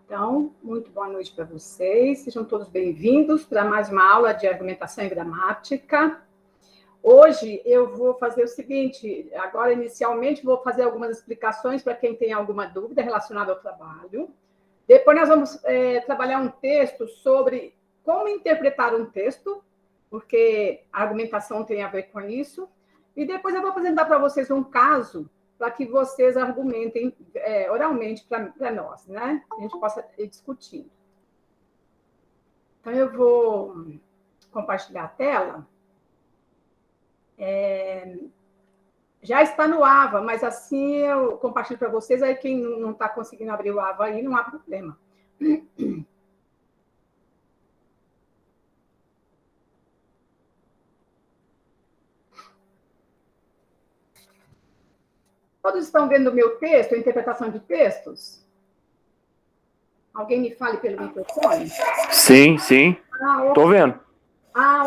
Então, muito boa noite para vocês. Sejam todos bem-vindos para mais uma aula de argumentação e gramática. Hoje eu vou fazer o seguinte, agora inicialmente vou fazer algumas explicações para quem tem alguma dúvida relacionada ao trabalho. Depois nós vamos trabalhar um texto sobre como interpretar um texto, porque a argumentação tem a ver com isso. E depois eu vou apresentar para vocês um caso para que vocês argumentem oralmente para nós, né? A gente possa ir discutindo. Então, eu vou compartilhar a tela. Já está no AVA, mas assim eu compartilho para vocês, aí quem não está conseguindo abrir o AVA aí, não há problema. Todos estão vendo o meu texto, a interpretação de textos? Alguém me fale pelo microfone? Sim. Estou vendo.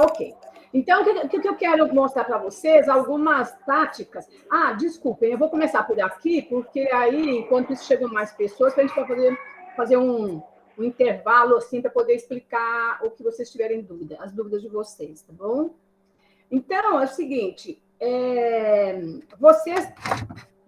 Ok. Então, o que eu quero mostrar para vocês? Algumas táticas. Desculpem, eu vou começar por aqui, porque aí, enquanto isso chegam mais pessoas, a gente vai fazer um intervalo, assim, para poder explicar o que vocês tiverem dúvida, as dúvidas de vocês, tá bom? Então, é o seguinte, vocês,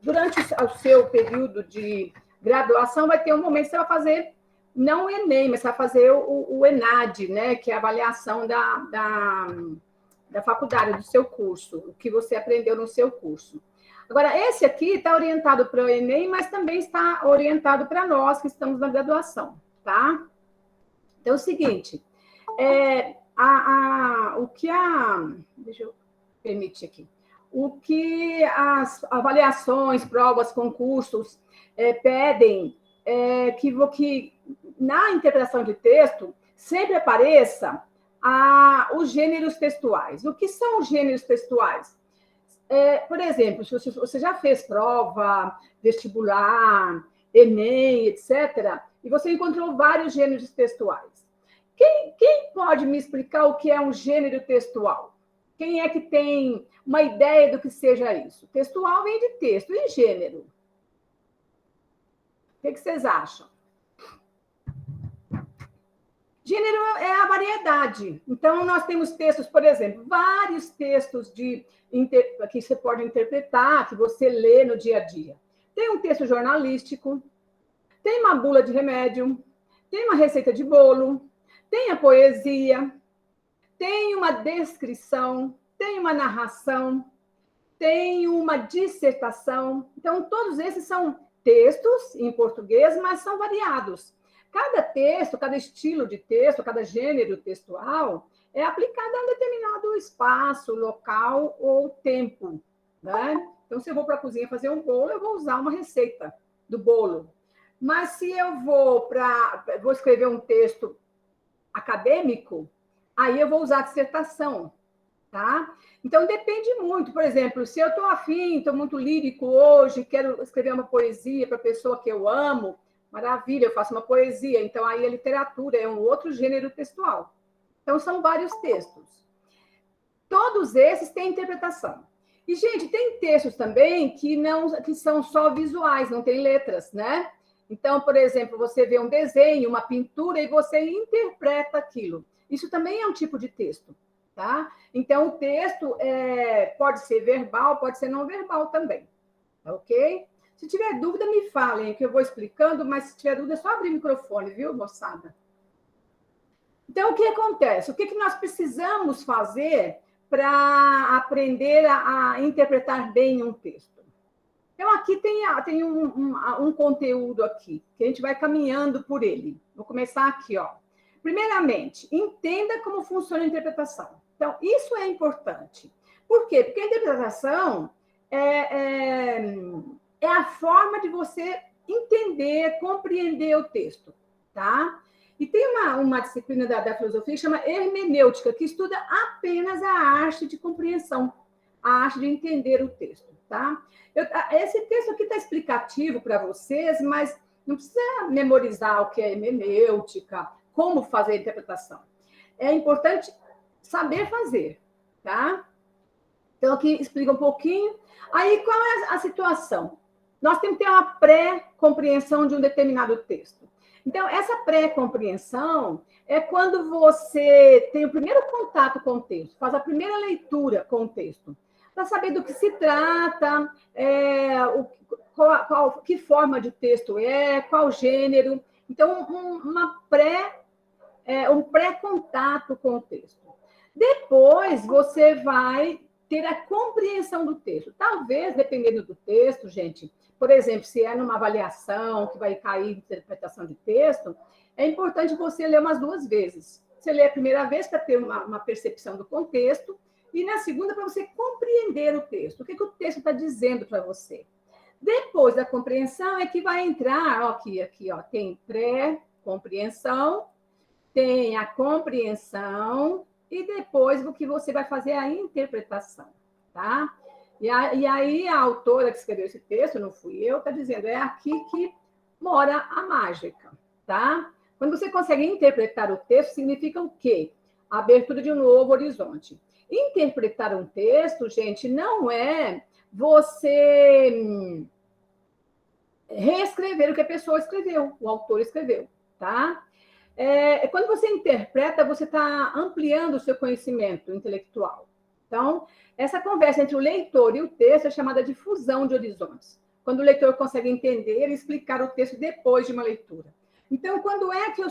durante o seu período de graduação, vai ter um momento que você vai fazer, não o Enem, mas você vai fazer o ENAD, né, que é a avaliação da faculdade, do seu curso, o que você aprendeu no seu curso. Agora, esse aqui está orientado para o Enem, mas também está orientado para nós que estamos na graduação, tá? Então, é o seguinte, deixa eu permitir aqui. O que as avaliações, provas, concursos pedem que na interpretação de texto sempre apareça os gêneros textuais. O que são os gêneros textuais? Por exemplo, se você já fez prova, vestibular, Enem, etc., e você encontrou vários gêneros textuais. Quem pode me explicar o que é um gênero textual? Quem é que tem uma ideia do que seja isso? Textual vem de texto, e gênero? O que vocês acham? Gênero é a variedade. Então, nós temos textos, por exemplo, vários textos que você pode interpretar, que você lê no dia a dia. Tem um texto jornalístico, tem uma bula de remédio, tem uma receita de bolo, tem a poesia, tem uma descrição, tem uma narração, tem uma dissertação. Então, todos esses são textos em português, mas são variados. Cada texto, cada estilo de texto, cada gênero textual é aplicado a um determinado espaço, local ou tempo, né? Então, se eu vou para a cozinha fazer um bolo, eu vou usar uma receita do bolo. Mas se eu vou escrever um texto acadêmico, aí eu vou usar a dissertação, tá? Então, depende muito. Por exemplo, se eu estou afim, estou muito lírico hoje, quero escrever uma poesia para a pessoa que eu amo, maravilha, eu faço uma poesia. Então, aí a literatura é um outro gênero textual. Então, são vários textos. Todos esses têm interpretação. E, gente, tem textos também que são só visuais, não tem letras, né? Então, por exemplo, você vê um desenho, uma pintura, e você interpreta aquilo. Isso também é um tipo de texto, tá? Então, o texto pode ser verbal, pode ser não verbal também, ok? Se tiver dúvida, me falem, que eu vou explicando, mas se tiver dúvida, é só abrir o microfone, viu, moçada? Então, o que acontece? O que nós precisamos fazer para aprender a interpretar bem um texto? Então, aqui tem um conteúdo aqui, que a gente vai caminhando por ele. Vou começar aqui, ó. Primeiramente, entenda como funciona a interpretação. Então, isso é importante. Por quê? Porque a interpretação é a forma de você entender, compreender o texto, tá? E tem uma disciplina da filosofia que chama hermenêutica, que estuda apenas a arte de compreensão, a arte de entender o texto, tá? Esse texto aqui está explicativo para vocês, mas não precisa memorizar o que é hermenêutica, como fazer a interpretação. É importante saber fazer, tá? Então, aqui explica um pouquinho. Aí, qual é a situação? Nós temos que ter uma pré-compreensão de um determinado texto. Então, essa pré-compreensão é quando você tem o primeiro contato com o texto, faz a primeira leitura com o texto, para saber do que se trata, que forma de texto qual gênero. Então, um pré-contato com o texto. Depois, você vai ter a compreensão do texto. Talvez, dependendo do texto, gente, por exemplo, se é numa avaliação que vai cair interpretação de texto, é importante você ler umas 2 vezes. Você lê a primeira vez para ter uma percepção do contexto, e na segunda para você compreender o texto. O que o texto está dizendo para você. Depois da compreensão é que vai entrar, aqui, ó, tem pré-compreensão, tem a compreensão, e depois o que você vai fazer é a interpretação, tá? E aí a autora que escreveu esse texto, não fui eu, está dizendo, é aqui que mora a mágica, tá? Quando você consegue interpretar o texto, significa o quê? A abertura de um novo horizonte. Interpretar um texto, gente, não é você reescrever o que a pessoa escreveu, o autor escreveu, tá? Quando você interpreta, você está ampliando o seu conhecimento intelectual. Então, essa conversa entre o leitor e o texto é chamada de fusão de horizontes. Quando o leitor consegue entender e explicar o texto depois de uma leitura. Então, quando é que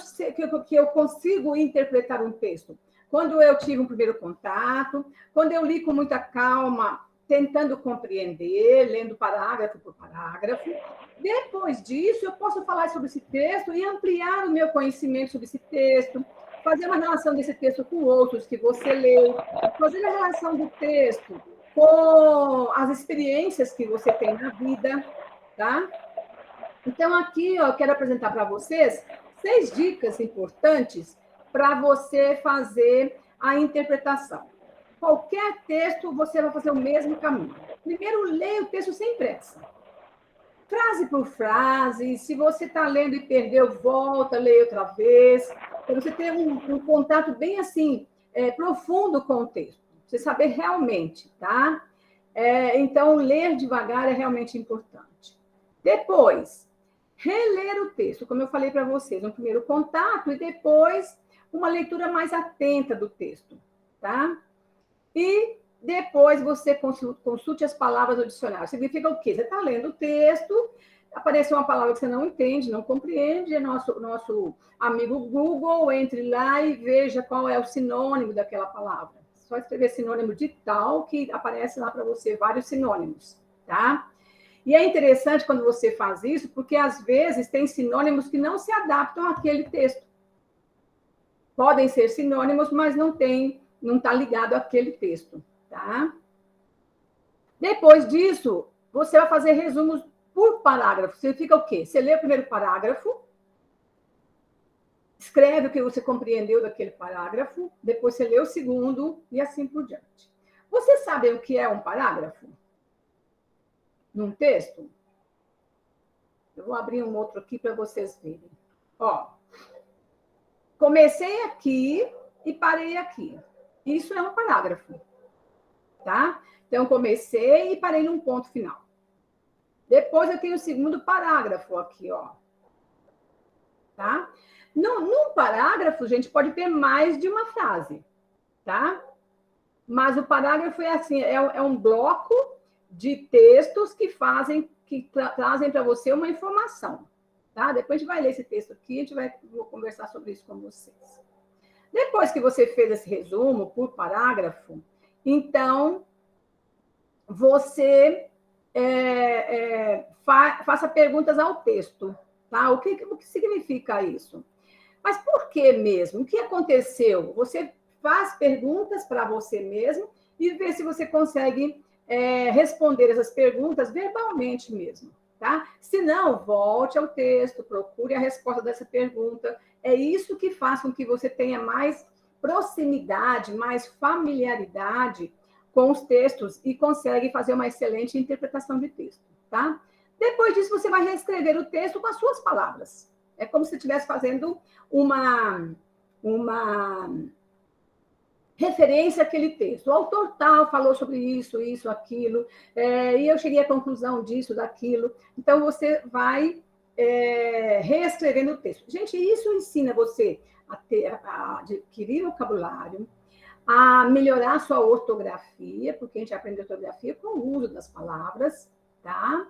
eu consigo interpretar um texto? Quando eu tive um primeiro contato, quando eu li com muita calma, tentando compreender, lendo parágrafo por parágrafo. Depois disso, eu posso falar sobre esse texto e ampliar o meu conhecimento sobre esse texto, fazer uma relação desse texto com outros que você leu, fazer a relação do texto com as experiências que você tem na vida, tá? Então, aqui, eu quero apresentar para vocês 6 dicas importantes para você fazer a interpretação. Qualquer texto, você vai fazer o mesmo caminho. Primeiro, leia o texto sem pressa. Frase por frase, se você está lendo e perdeu, volta, leia outra vez, para você ter um contato bem assim, profundo com o texto, você saber realmente, tá? Então, ler devagar é realmente importante. Depois, reler o texto, como eu falei para vocês, um primeiro contato e depois uma leitura mais atenta do texto, tá? E depois você consulte as palavras do dicionário. Significa o quê? Você está lendo o texto, apareceu uma palavra que você não entende, não compreende, é nosso amigo Google, entre lá e veja qual é o sinônimo daquela palavra. Só escrever sinônimo de tal, que aparece lá para você vários sinônimos, tá? E é interessante quando você faz isso, porque às vezes tem sinônimos que não se adaptam àquele texto. Podem ser sinônimos, mas não está ligado àquele texto, tá? Depois disso, você vai fazer resumos por parágrafo. Significa o quê? Você lê o primeiro parágrafo, escreve o que você compreendeu daquele parágrafo, depois você lê o segundo e assim por diante. Vocês sabem o que é um parágrafo? Num texto? Eu vou abrir um outro aqui para vocês verem. Ó, comecei aqui e parei aqui. Isso é um parágrafo, tá? Então, comecei e parei num ponto final. Depois, eu tenho o segundo parágrafo aqui, ó. Tá? Num parágrafo, gente, pode ter mais de uma frase, tá? Mas o parágrafo é assim, é um bloco de textos que trazem para você uma informação, tá? Depois a gente vai ler esse texto aqui, vou conversar sobre isso com vocês. Depois que você fez esse resumo por parágrafo, então você faça perguntas ao texto, tá? O que significa isso? Mas por que mesmo? O que aconteceu? Você faz perguntas para você mesmo e vê se você consegue responder essas perguntas verbalmente mesmo, tá? Se não, volte ao texto, procure a resposta dessa pergunta. É isso que faz com que você tenha mais proximidade, mais familiaridade com os textos e consegue fazer uma excelente interpretação de texto, tá? Depois disso, você vai reescrever o texto com as suas palavras. É como se estivesse fazendo uma referência àquele texto. O autor tal falou sobre isso, aquilo, e eu cheguei à conclusão disso, daquilo. Então, você vai reescrevendo o texto. Gente, isso ensina você a adquirir vocabulário, a melhorar a sua ortografia, porque a gente aprende ortografia com o uso das palavras, tá?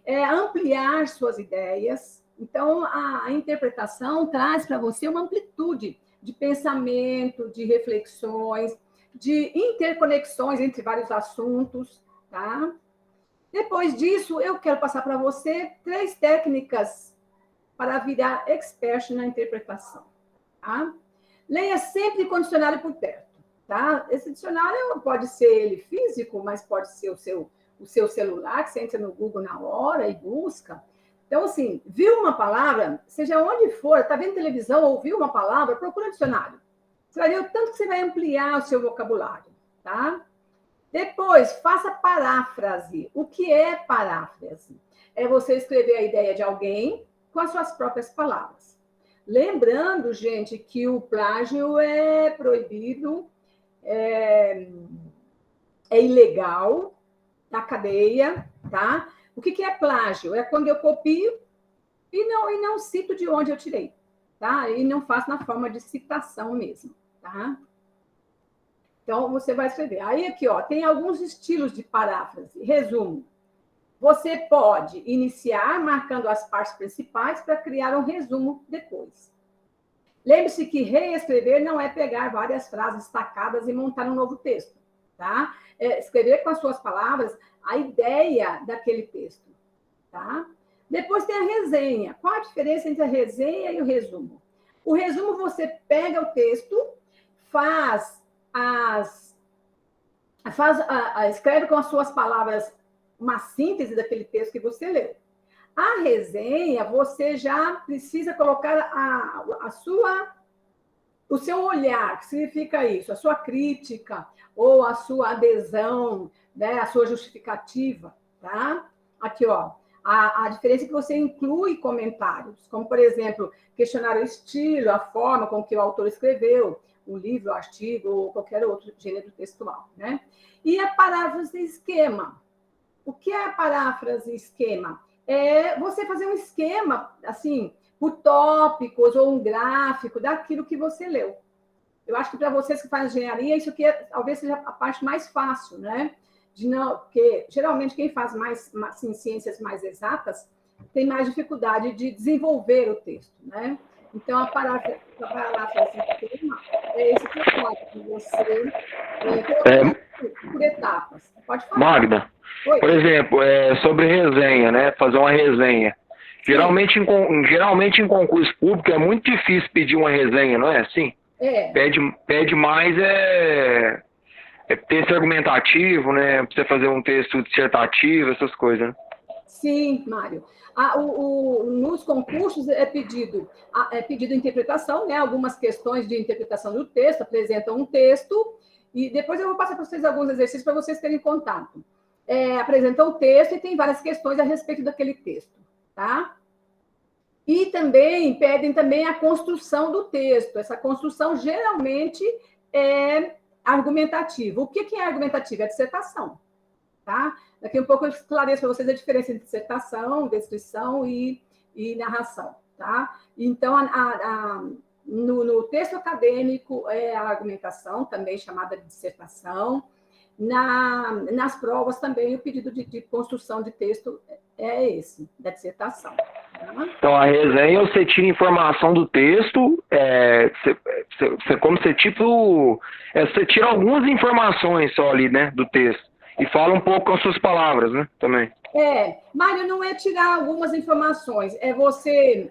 Ampliar suas ideias. Então, a interpretação traz para você uma amplitude de pensamento, de reflexões, de interconexões entre vários assuntos, tá? Depois disso, eu quero passar para você 3 técnicas para virar expert na interpretação, tá? Leia sempre com o dicionário por perto, tá? Esse dicionário pode ser ele físico, mas pode ser o seu celular, que você entra no Google na hora e busca. Então, assim, viu uma palavra, seja onde for, está vendo televisão, ouviu uma palavra, procura um dicionário. Você vai ver o tanto que você vai ampliar o seu vocabulário, tá? Depois, faça paráfrase. O que é paráfrase? É você escrever a ideia de alguém com as suas próprias palavras. Lembrando, gente, que o plágio é proibido, é ilegal, na cadeia, tá? O que é plágio? É quando eu copio e não cito de onde eu tirei, tá? E não faço na forma de citação mesmo, tá? Então, você vai escrever. Aí, aqui, ó, tem alguns estilos de paráfrase. Resumo. Você pode iniciar marcando as partes principais para criar um resumo depois. Lembre-se que reescrever não é pegar várias frases destacadas e montar um novo texto, tá? É escrever com as suas palavras a ideia daquele texto, tá? Depois tem a resenha. Qual a diferença entre a resenha e o resumo? O resumo, você pega o texto, escreve com as suas palavras uma síntese daquele texto que você leu. A resenha, você já precisa colocar o seu olhar, que significa isso, a sua crítica ou a sua adesão, né, a sua justificativa, tá? Aqui, ó, a diferença é que você inclui comentários, como, por exemplo, questionar o estilo, a forma com que o autor escreveu, um livro, um artigo ou qualquer outro gênero textual, né? E a paráfrase esquema. O que é a paráfrase esquema? É você fazer um esquema, assim, por tópicos ou um gráfico daquilo que você leu. Eu acho que para vocês que fazem engenharia, isso aqui talvez seja a parte mais fácil, né? Porque geralmente quem faz mais assim, ciências mais exatas tem mais dificuldade de desenvolver o texto, né? Então, a paráfrase esquema é esse trabalho que você por etapas. Pode falar. Magda, Oi. Por exemplo, sobre resenha, né? Fazer uma resenha. Geralmente em concurso público é muito difícil pedir uma resenha, não é assim? Pede mais texto argumentativo, né? Pra você fazer um texto dissertativo, essas coisas, né? Sim, Mário. Nos concursos é pedido interpretação, né? Algumas questões de interpretação do texto, apresentam um texto, e depois eu vou passar para vocês alguns exercícios para vocês terem contato. Apresentam o texto e tem várias questões a respeito daquele texto, tá? E também pedem também a construção do texto. Essa construção geralmente é argumentativa. O que é argumentativa? É dissertação, tá? Daqui a um pouco eu esclareço para vocês a diferença entre dissertação, descrição e narração, tá? Então, no texto acadêmico é a argumentação, também chamada de dissertação. Nas provas também o pedido de construção de texto é esse, da dissertação. Tá? Então, a resenha, você tira informação do texto, você tira algumas informações só ali, né, do texto. E fala um pouco com as suas palavras, né, também. Mário, não é tirar algumas informações, é você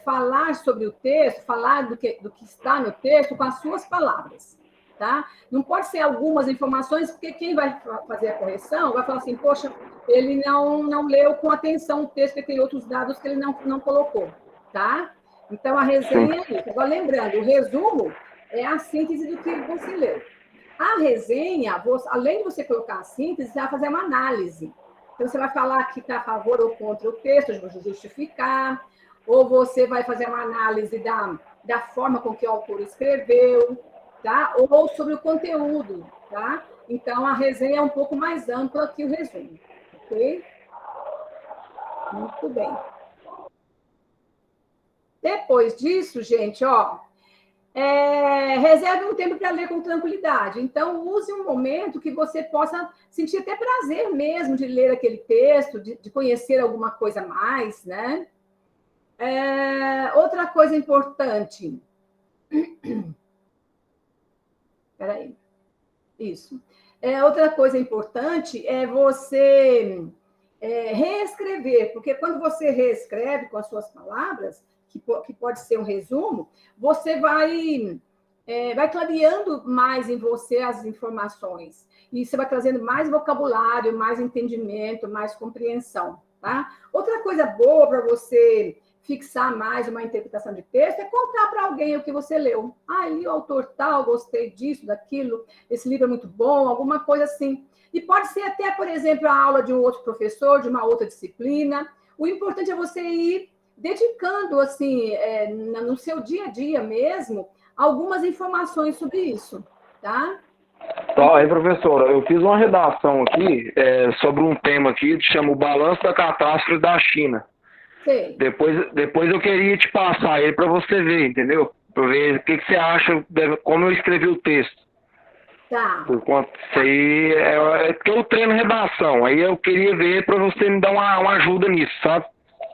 falar sobre o texto, falar do que está no texto com as suas palavras, tá? Não pode ser algumas informações, porque quem vai fazer a correção vai falar assim, poxa, ele não leu com atenção o texto, porque tem outros dados que ele não colocou, tá? Então, a resenha é isso. Agora, lembrando, o resumo é a síntese do que você leu. A resenha, além de você colocar a síntese, você vai fazer uma análise. Então, você vai falar que está a favor ou contra o texto, justificar, ou você vai fazer uma análise da forma com que o autor escreveu, tá? Ou sobre o conteúdo, tá? Então, a resenha é um pouco mais ampla que o resumo, ok? Muito bem. Depois disso, gente, ó, reserve um tempo para ler com tranquilidade. Então, use um momento que você possa sentir até prazer mesmo de ler aquele texto, de conhecer alguma coisa a mais, né? Outra coisa importante. Peraí. Isso. Outra coisa importante é você reescrever, porque quando você reescreve com as suas palavras, que pode ser um resumo, você vai clareando mais em você as informações. E você vai trazendo mais vocabulário, mais entendimento, mais compreensão, tá? Outra coisa boa para você fixar mais uma interpretação de texto é contar para alguém o que você leu. Li o autor tal, gostei disso, daquilo, esse livro é muito bom, alguma coisa assim. E pode ser até, por exemplo, a aula de um outro professor, de uma outra disciplina. O importante é você ir dedicando, assim, no seu dia a dia mesmo, algumas informações sobre isso, tá? Aí, professora, eu fiz uma redação aqui sobre um tema aqui que chama o Balanço da Catástrofe da China. Sei. Depois eu queria te passar ele para você ver, entendeu? Para ver o que você acha, como eu escrevi o texto. Tá. Por conta disso aí, porque eu treino redação, aí eu queria ver para você me dar uma ajuda nisso, sabe?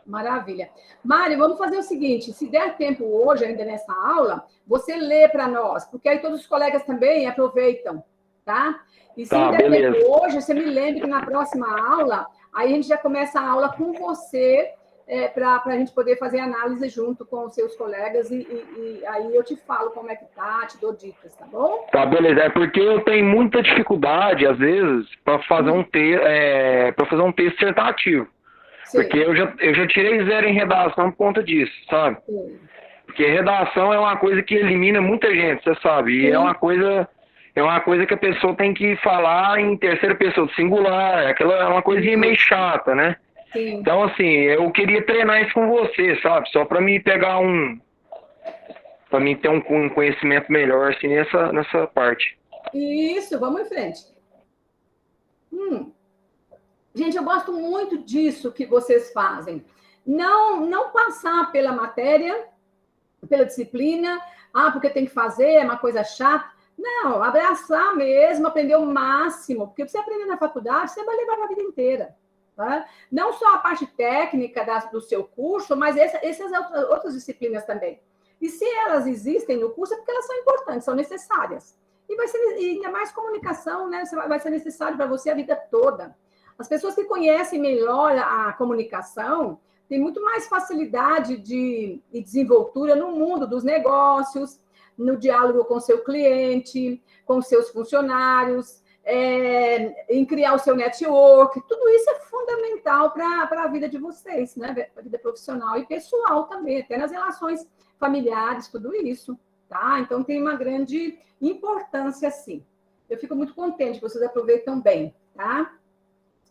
Maravilha. Mário, vamos fazer o seguinte, se der tempo hoje, ainda nessa aula, você lê para nós, porque aí todos os colegas também aproveitam, tá? E se não der tempo hoje, você me lembre que na próxima aula, aí a gente já começa a aula com você, para a gente poder fazer análise junto com os seus colegas e aí eu te falo como é que tá, te dou dicas, tá bom? Tá, beleza. É porque eu tenho muita dificuldade, às vezes, para fazer um texto dissertativo. Sim. Porque eu já tirei 0 em redação por conta disso, sabe? Sim. Porque redação é uma coisa que elimina muita gente, você sabe? E é uma coisa que a pessoa tem que falar em terceira pessoa, singular, é uma coisinha meio chata, né? Sim. Então, assim, eu queria treinar isso com você, sabe? Só para mim pegar para mim ter um conhecimento melhor, assim, nessa parte. Isso, vamos em frente. Gente, eu gosto muito disso que vocês fazem. Não passar pela matéria, pela disciplina, porque tem que fazer, é uma coisa chata. Não, abraçar mesmo, aprender o máximo, porque você aprender na faculdade, você vai levar para a vida inteira. Tá? Não só a parte técnica do seu curso, mas essas outras disciplinas também. E se elas existem no curso, é porque elas são importantes, são necessárias. E ainda mais comunicação, né? Vai ser necessário para você a vida toda. As pessoas que conhecem melhor a comunicação têm muito mais facilidade de desenvoltura no mundo dos negócios, no diálogo com seu cliente, com seus funcionários, em criar o seu network. Tudo isso é fundamental para a vida de vocês, né? Para a vida profissional e pessoal também, até nas relações familiares, tudo isso, tá? Então, tem uma grande importância, sim. Eu fico muito contente que vocês aproveitam bem, tá?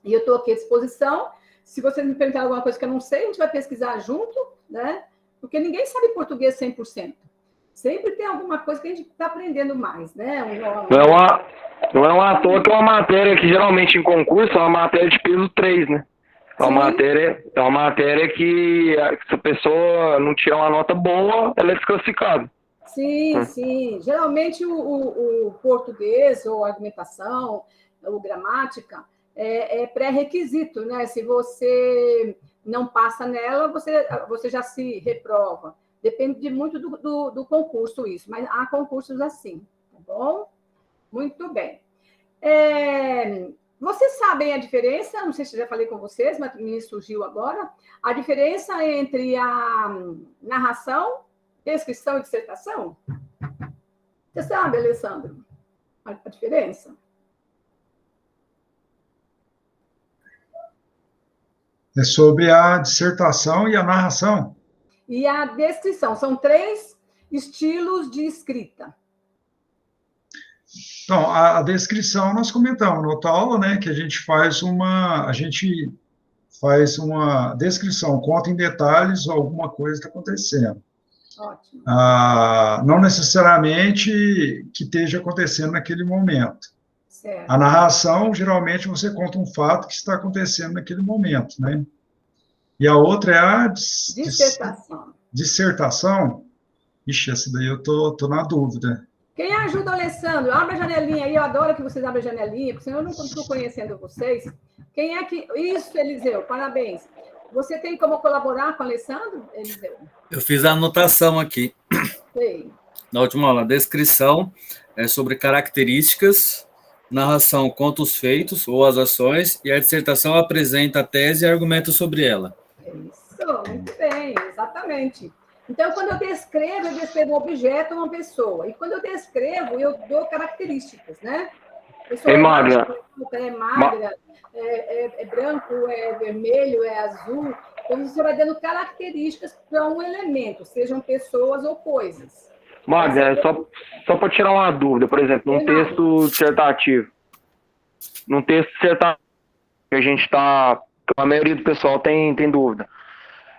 E eu estou aqui à disposição. Se vocês me perguntarem alguma coisa que eu não sei, a gente vai pesquisar junto, né? Porque ninguém sabe português 100%. Sempre tem alguma coisa que a gente está aprendendo mais, né? Não é uma à toa que é uma matéria que geralmente em concurso é uma matéria de peso 3, né? É uma matéria que se a pessoa não tirar uma nota boa, ela é desclassificada. Sim, sim. Geralmente o português, ou argumentação, ou gramática, é pré-requisito, né? Se você não passa nela, você já se reprova. Depende muito do concurso isso, mas há concursos assim, tá bom? Muito bem. Vocês sabem a diferença, não sei se já falei com vocês, mas me surgiu agora, a diferença entre a narração, descrição e dissertação? Você sabe, Alessandro, a diferença? É sobre a dissertação e a narração. E a descrição. São 3 estilos de escrita. Então, a descrição nós comentamos na outra aula, né, que a gente faz uma descrição, conta em detalhes alguma coisa que está acontecendo. Ótimo. Não necessariamente que esteja acontecendo naquele momento. Certo. A narração, geralmente, você conta um fato que está acontecendo naquele momento, né? E a outra é a dissertação. dissertação, ixi, essa daí eu tô na dúvida. Quem ajuda o Alessandro? Abre a janelinha aí, eu adoro que vocês abrem a janelinha, porque senão eu não estou conhecendo vocês. Quem é que... Isso, Eliseu, parabéns. Você tem como colaborar com o Alessandro, Eliseu? Eu fiz a anotação aqui. Sei. Na última aula, a descrição é sobre características, narração conta os feitos ou as ações, e a dissertação apresenta a tese e argumenta sobre ela. Isso, muito bem, exatamente. Então, quando eu descrevo um objeto ou uma pessoa. E quando eu descrevo, eu dou características, né? A pessoa É magra. É magra, é branco, é vermelho, é azul. Então, você vai dando características para um elemento, sejam pessoas ou coisas. Magda, só para tirar uma dúvida, por exemplo, num texto dissertativo. Num texto dissertativo, que a gente está... A maioria do pessoal tem dúvida.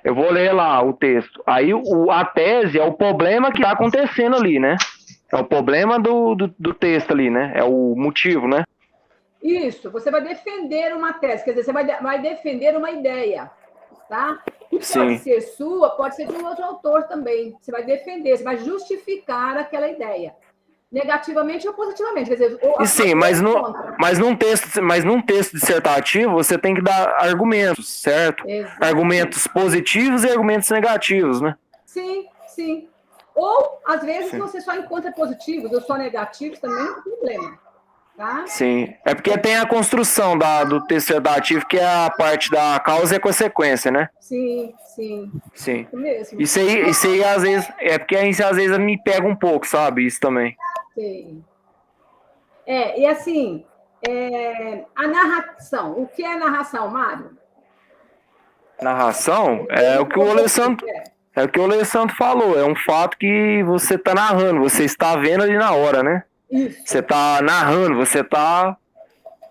Eu vou ler lá o texto. Aí a tese é o problema que está acontecendo ali, né? É o problema do texto ali, né? É o motivo, né? Isso, você vai defender uma tese, quer dizer, você vai defender uma ideia, tá? E pode ser sua, pode ser de um outro autor também. Você vai defender, você vai justificar aquela ideia. Negativamente ou positivamente. Quer dizer, e sim, mas num texto dissertativo você tem que dar argumentos, certo? Exato. Argumentos positivos e argumentos negativos, né? Sim, sim. Ou, às vezes, você só encontra positivos ou só negativos, também não tem problema. Tá? Sim, é porque tem a construção do texto dissertativo, que é a parte da causa e a consequência, né? Sim. Sim. Isso mesmo. Isso aí, às vezes, é porque às vezes me pega um pouco, sabe? Isso também. Sim. E assim, a narração. O que é narração, Mário? Narração é o que o Alessandro... É o que o Alessandro falou, é um fato que você está narrando, você está vendo ali na hora, né? Isso. Você está narrando, você está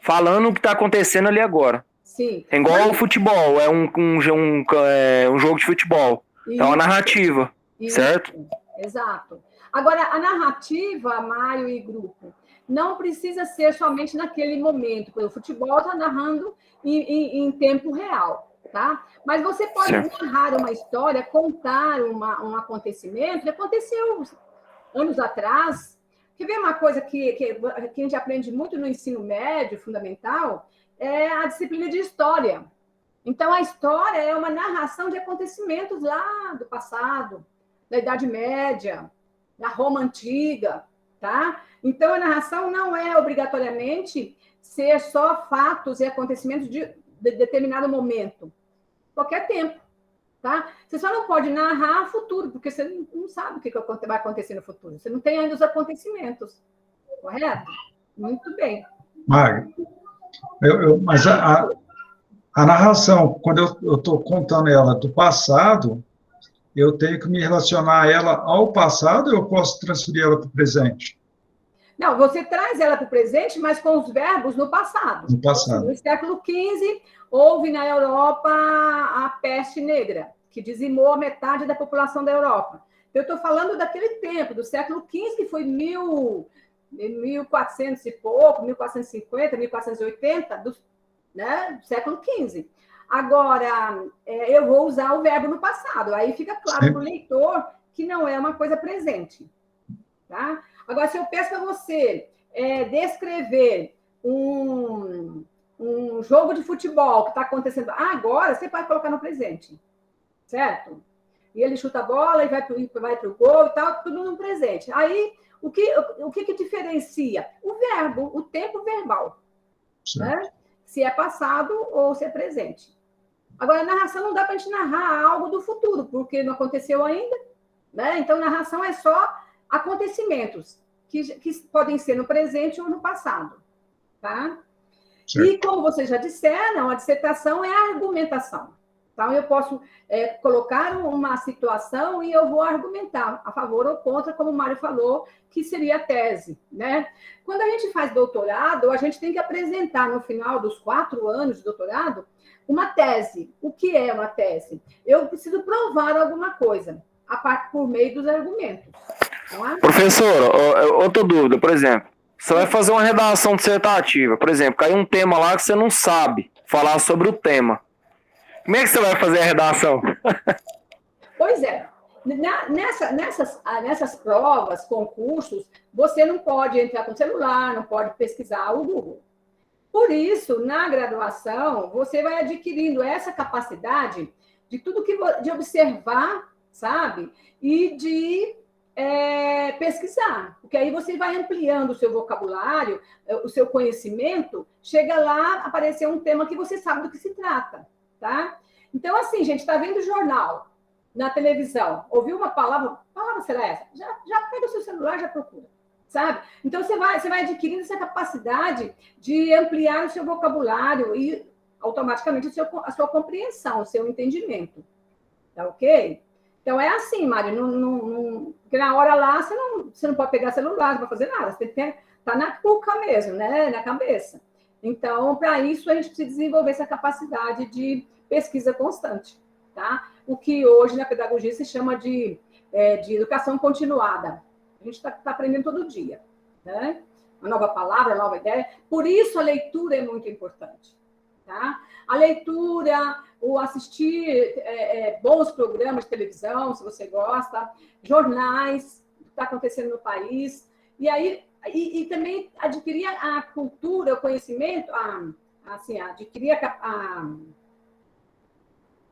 falando o que está acontecendo ali agora. Sim. É igual ao futebol, é um jogo de futebol. Isso. É uma narrativa, certo? Exato. Agora, a narrativa, Mário e grupo, não precisa ser somente naquele momento, porque o futebol está narrando em tempo real. Tá? Mas você pode narrar uma história, contar um acontecimento que aconteceu anos atrás. Quer ver uma coisa que a gente aprende muito no ensino médio, fundamental, é a disciplina de história. Então, a história é uma narração de acontecimentos lá do passado, da Idade Média, da Roma Antiga. Tá? Então, a narração não é obrigatoriamente ser só fatos e acontecimentos de determinado momento. Qualquer tempo, tá? Você só não pode narrar futuro, porque você não sabe o que vai acontecer no futuro. Você não tem ainda os acontecimentos, correto? Muito bem. Mário, mas a narração, quando eu estou contando ela do passado, eu tenho que me relacionar a ela ao passado ou eu posso transferir ela para o presente? Não, você traz ela para o presente, mas com os verbos no passado. No passado. No século XV, houve na Europa a peste negra, que dizimou a metade da população da Europa. Eu estou falando daquele tempo, do século XV, que foi 1400 e pouco, 1450, 1480, do século XV. Agora, eu vou usar o verbo no passado. Aí fica claro para o leitor que não é uma coisa presente. Tá? Agora, se eu peço para você descrever um jogo de futebol que está acontecendo agora, você pode colocar no presente, certo? E ele chuta a bola e vai para o gol e tal, tudo no presente. Aí, o que diferencia? O verbo, o tempo verbal, né? Se é passado ou se é presente. Agora, a narração não dá para a gente narrar algo do futuro, porque não aconteceu ainda, né? Então, narração é só acontecimentos que podem ser no presente ou no passado, tá? Certo. E, como vocês já disseram, a dissertação é a argumentação. Então, eu posso colocar uma situação e eu vou argumentar a favor ou contra, como o Mário falou, que seria a tese, né? Quando a gente faz doutorado, a gente tem que apresentar, no final dos 4 anos de doutorado, uma tese. O que é uma tese? Eu preciso provar alguma coisa, por meio dos argumentos. Professor, outra dúvida, por exemplo, você vai fazer uma redação dissertativa, por exemplo, caiu um tema lá que você não sabe falar sobre o tema. Como é que você vai fazer a redação? Pois é. Nessas provas, concursos, você não pode entrar com o celular, não pode pesquisar o Google. Por isso, na graduação, você vai adquirindo essa capacidade de de observar, sabe? E de pesquisar, porque aí você vai ampliando o seu vocabulário, o seu conhecimento, chega lá, aparecer um tema que você sabe do que se trata, tá? Então, assim, gente, está vendo jornal na televisão, ouviu uma palavra será essa? Já pega o seu celular, já procura, sabe? Então, você vai adquirindo essa capacidade de ampliar o seu vocabulário e, automaticamente, a sua compreensão, o seu entendimento, tá ok? Então, é assim, Mário, porque na hora lá você não pode pegar celular, não pode fazer nada, você tem que estar na cuca mesmo, né? Na cabeça. Então, para isso, a gente precisa desenvolver essa capacidade de pesquisa constante, tá? O que hoje na pedagogia se chama de educação continuada. A gente está aprendendo todo dia, né? Uma nova palavra, uma nova ideia. Por isso, a leitura é muito importante, tá? A leitura, o assistir bons programas de televisão, se você gosta, jornais, o que está acontecendo no país, e também adquirir a cultura, o conhecimento, adquirir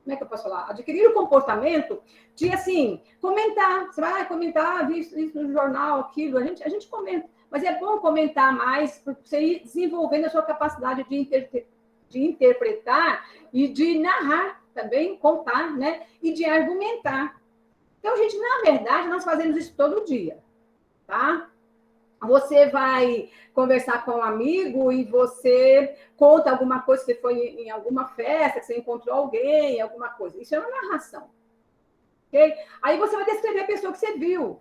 como é que eu posso falar? Adquirir o comportamento de, assim, comentar. Você vai comentar, vi isso no jornal, aquilo, a gente comenta. Mas é bom comentar mais, para você ir desenvolvendo a sua capacidade de interpretar e de narrar também, contar, né? E de argumentar. Então, gente, na verdade, nós fazemos isso todo dia, tá? Você vai conversar com um amigo e você conta alguma coisa, você foi em alguma festa, que você encontrou alguém, alguma coisa. Isso é uma narração. Okay? Aí você vai descrever a pessoa que você viu.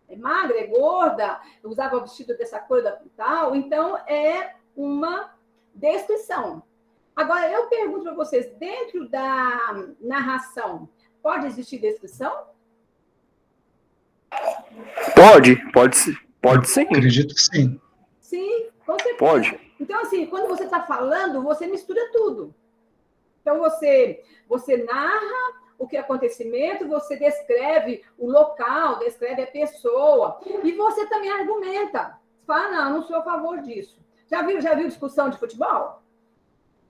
É magra, é gorda, usava o vestido dessa cor e tal. Então, é uma descrição. Agora, eu pergunto para vocês, dentro da narração, pode existir descrição? Pode sim. Acredito que sim. Sim, com certeza. Pode. Então, assim, quando você está falando, você mistura tudo. Então, você narra o que é acontecimento, você descreve o local, descreve a pessoa, e você também argumenta. Você fala, não sou a favor disso. Já viu discussão de futebol?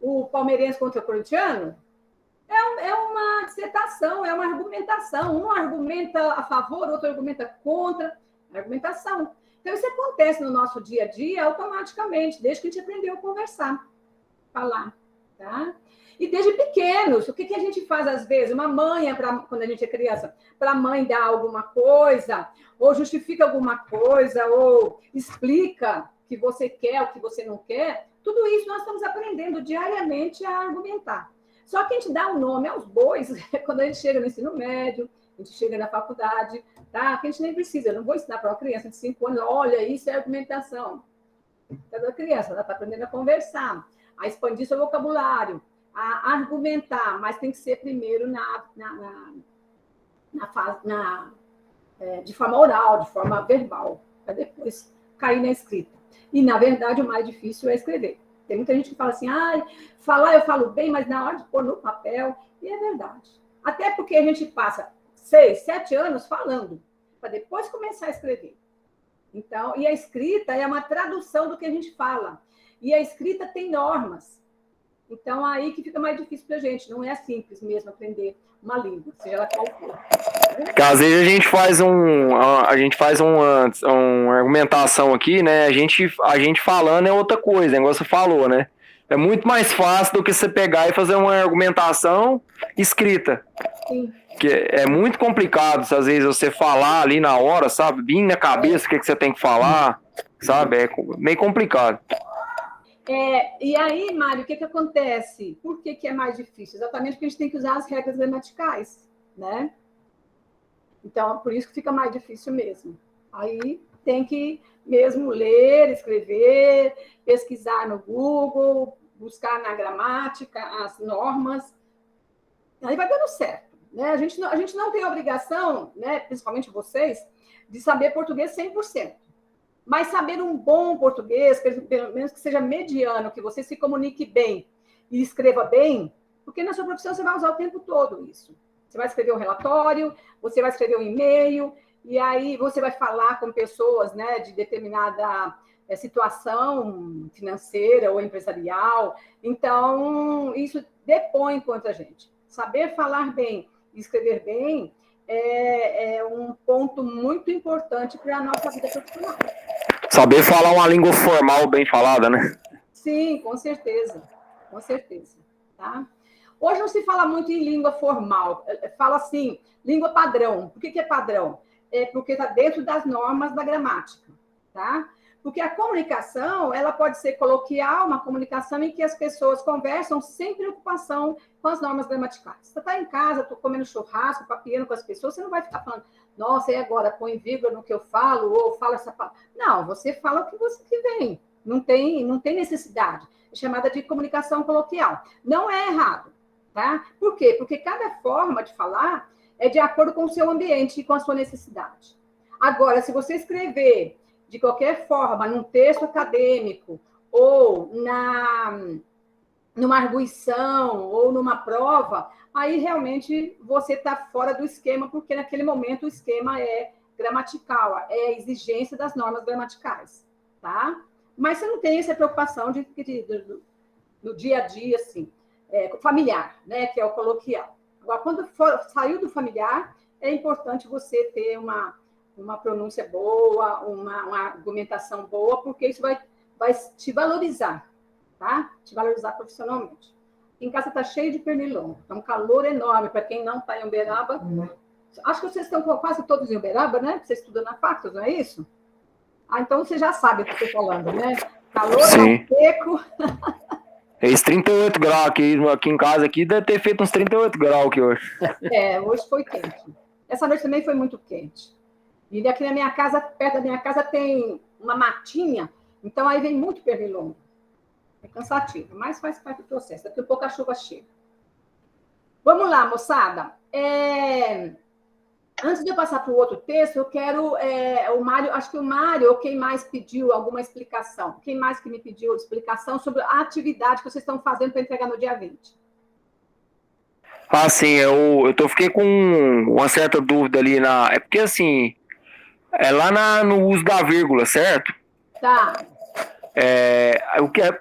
O palmeirense contra o corintiano? É uma dissertação, é uma argumentação. Um argumenta a favor, outro argumenta contra. Argumentação. Então, isso acontece no nosso dia a dia automaticamente, desde que a gente aprendeu a conversar, falar, tá? E desde pequenos, o que a gente faz às vezes? Uma mãe, quando a gente é criança, para a mãe dar alguma coisa, ou justifica alguma coisa, ou explica o que você quer, o que você não quer, tudo isso nós estamos aprendendo diariamente a argumentar. Só que a gente dá o nome aos bois quando a gente chega no ensino médio, a gente chega na faculdade, tá? Que a gente nem precisa, eu não vou ensinar para uma criança de 5 anos, olha, isso é argumentação. Cada criança, ela está aprendendo a conversar, a expandir seu vocabulário, a argumentar, mas tem que ser primeiro de forma oral, de forma verbal, para depois cair na escrita. E, na verdade, o mais difícil é escrever. Tem muita gente que fala assim, falar eu falo bem, mas na hora de pôr no papel, e é verdade. Até porque a gente passa 6, 7 anos falando, para depois começar a escrever. Então, e a escrita é uma tradução do que a gente fala. E a escrita tem normas. Então, aí que fica mais difícil para a gente. Não é simples mesmo aprender uma língua, seja ela qual for. Porque às vezes a gente faz uma argumentação aqui, né? A gente falando é outra coisa, igual você falou, né? É muito mais fácil do que você pegar e fazer uma argumentação escrita. Sim. Que é muito complicado, às vezes, você falar ali na hora, sabe? Bem na cabeça o que você tem que falar, sabe? É meio complicado. E aí, Mário, o que acontece? Por que é mais difícil? Exatamente porque a gente tem que usar as regras gramaticais, né? Então, por isso que fica mais difícil mesmo. Aí tem que mesmo ler, escrever, pesquisar no Google, buscar na gramática as normas. Aí vai dando certo, né? A gente não tem a obrigação, né, principalmente vocês, de saber português 100%. Mas saber um bom português, pelo menos que seja mediano, que você se comunique bem e escreva bem, porque na sua profissão você vai usar o tempo todo isso. Você vai escrever um relatório, você vai escrever um e-mail, e aí você vai falar com pessoas, né, de determinada situação financeira ou empresarial. Então, isso depõe contra a gente. Saber falar bem e escrever bem é um ponto muito importante para a nossa vida profissional. Saber falar uma língua formal bem falada, né? Sim, com certeza. Com certeza. Tá? Hoje não se fala muito em língua formal. Fala assim, língua padrão. Por que é padrão? É porque está dentro das normas da gramática. Tá? Porque a comunicação, ela pode ser coloquial, uma comunicação em que as pessoas conversam sem preocupação com as normas gramaticais. Você está em casa, estou comendo churrasco, papiando com as pessoas, você não vai ficar falando, nossa, e agora põe vírgula no que eu falo, ou fala essa palavra. Não, você fala o que você que vem. Não tem necessidade. É chamada de comunicação coloquial. Não é errado, tá? Por quê? Porque cada forma de falar é de acordo com o seu ambiente e com a sua necessidade. Agora, se você escrever de qualquer forma, num texto acadêmico, ou numa arguição, ou numa prova, aí realmente você está fora do esquema, porque naquele momento o esquema é gramatical, é a exigência das normas gramaticais, tá? Mas você não tem essa preocupação no dia a dia, assim, familiar, né, que é o coloquial. Agora, quando saiu do familiar, é importante você ter uma pronúncia boa, uma argumentação boa, porque isso vai te valorizar, tá? Te valorizar profissionalmente. Em casa está cheio de pernilongo, está um calor enorme. Para quem não está em Uberaba, acho que vocês estão quase todos em Uberaba, né? Você estuda na Factos, não é isso? Então você já sabe o que eu estou falando, né? Calor, Sim. seco. Esse 38 graus aqui em casa, aqui deve ter feito uns 38 graus aqui hoje. Hoje foi quente. Essa noite também foi muito quente. E aqui na minha casa, perto da minha casa, tem uma matinha, então aí vem muito pernilongo. É cansativo, mas faz parte do processo. Daqui a pouco a chuva chega. Vamos lá, moçada. Antes de eu passar para o outro texto, eu quero... o Mário, acho que o Mário, ou quem mais pediu alguma explicação? Quem mais que me pediu explicação sobre a atividade que vocês estão fazendo para entregar no dia 20? Ah, sim, eu fiquei com uma certa dúvida ali É porque, assim, lá no uso da vírgula, certo? Tá.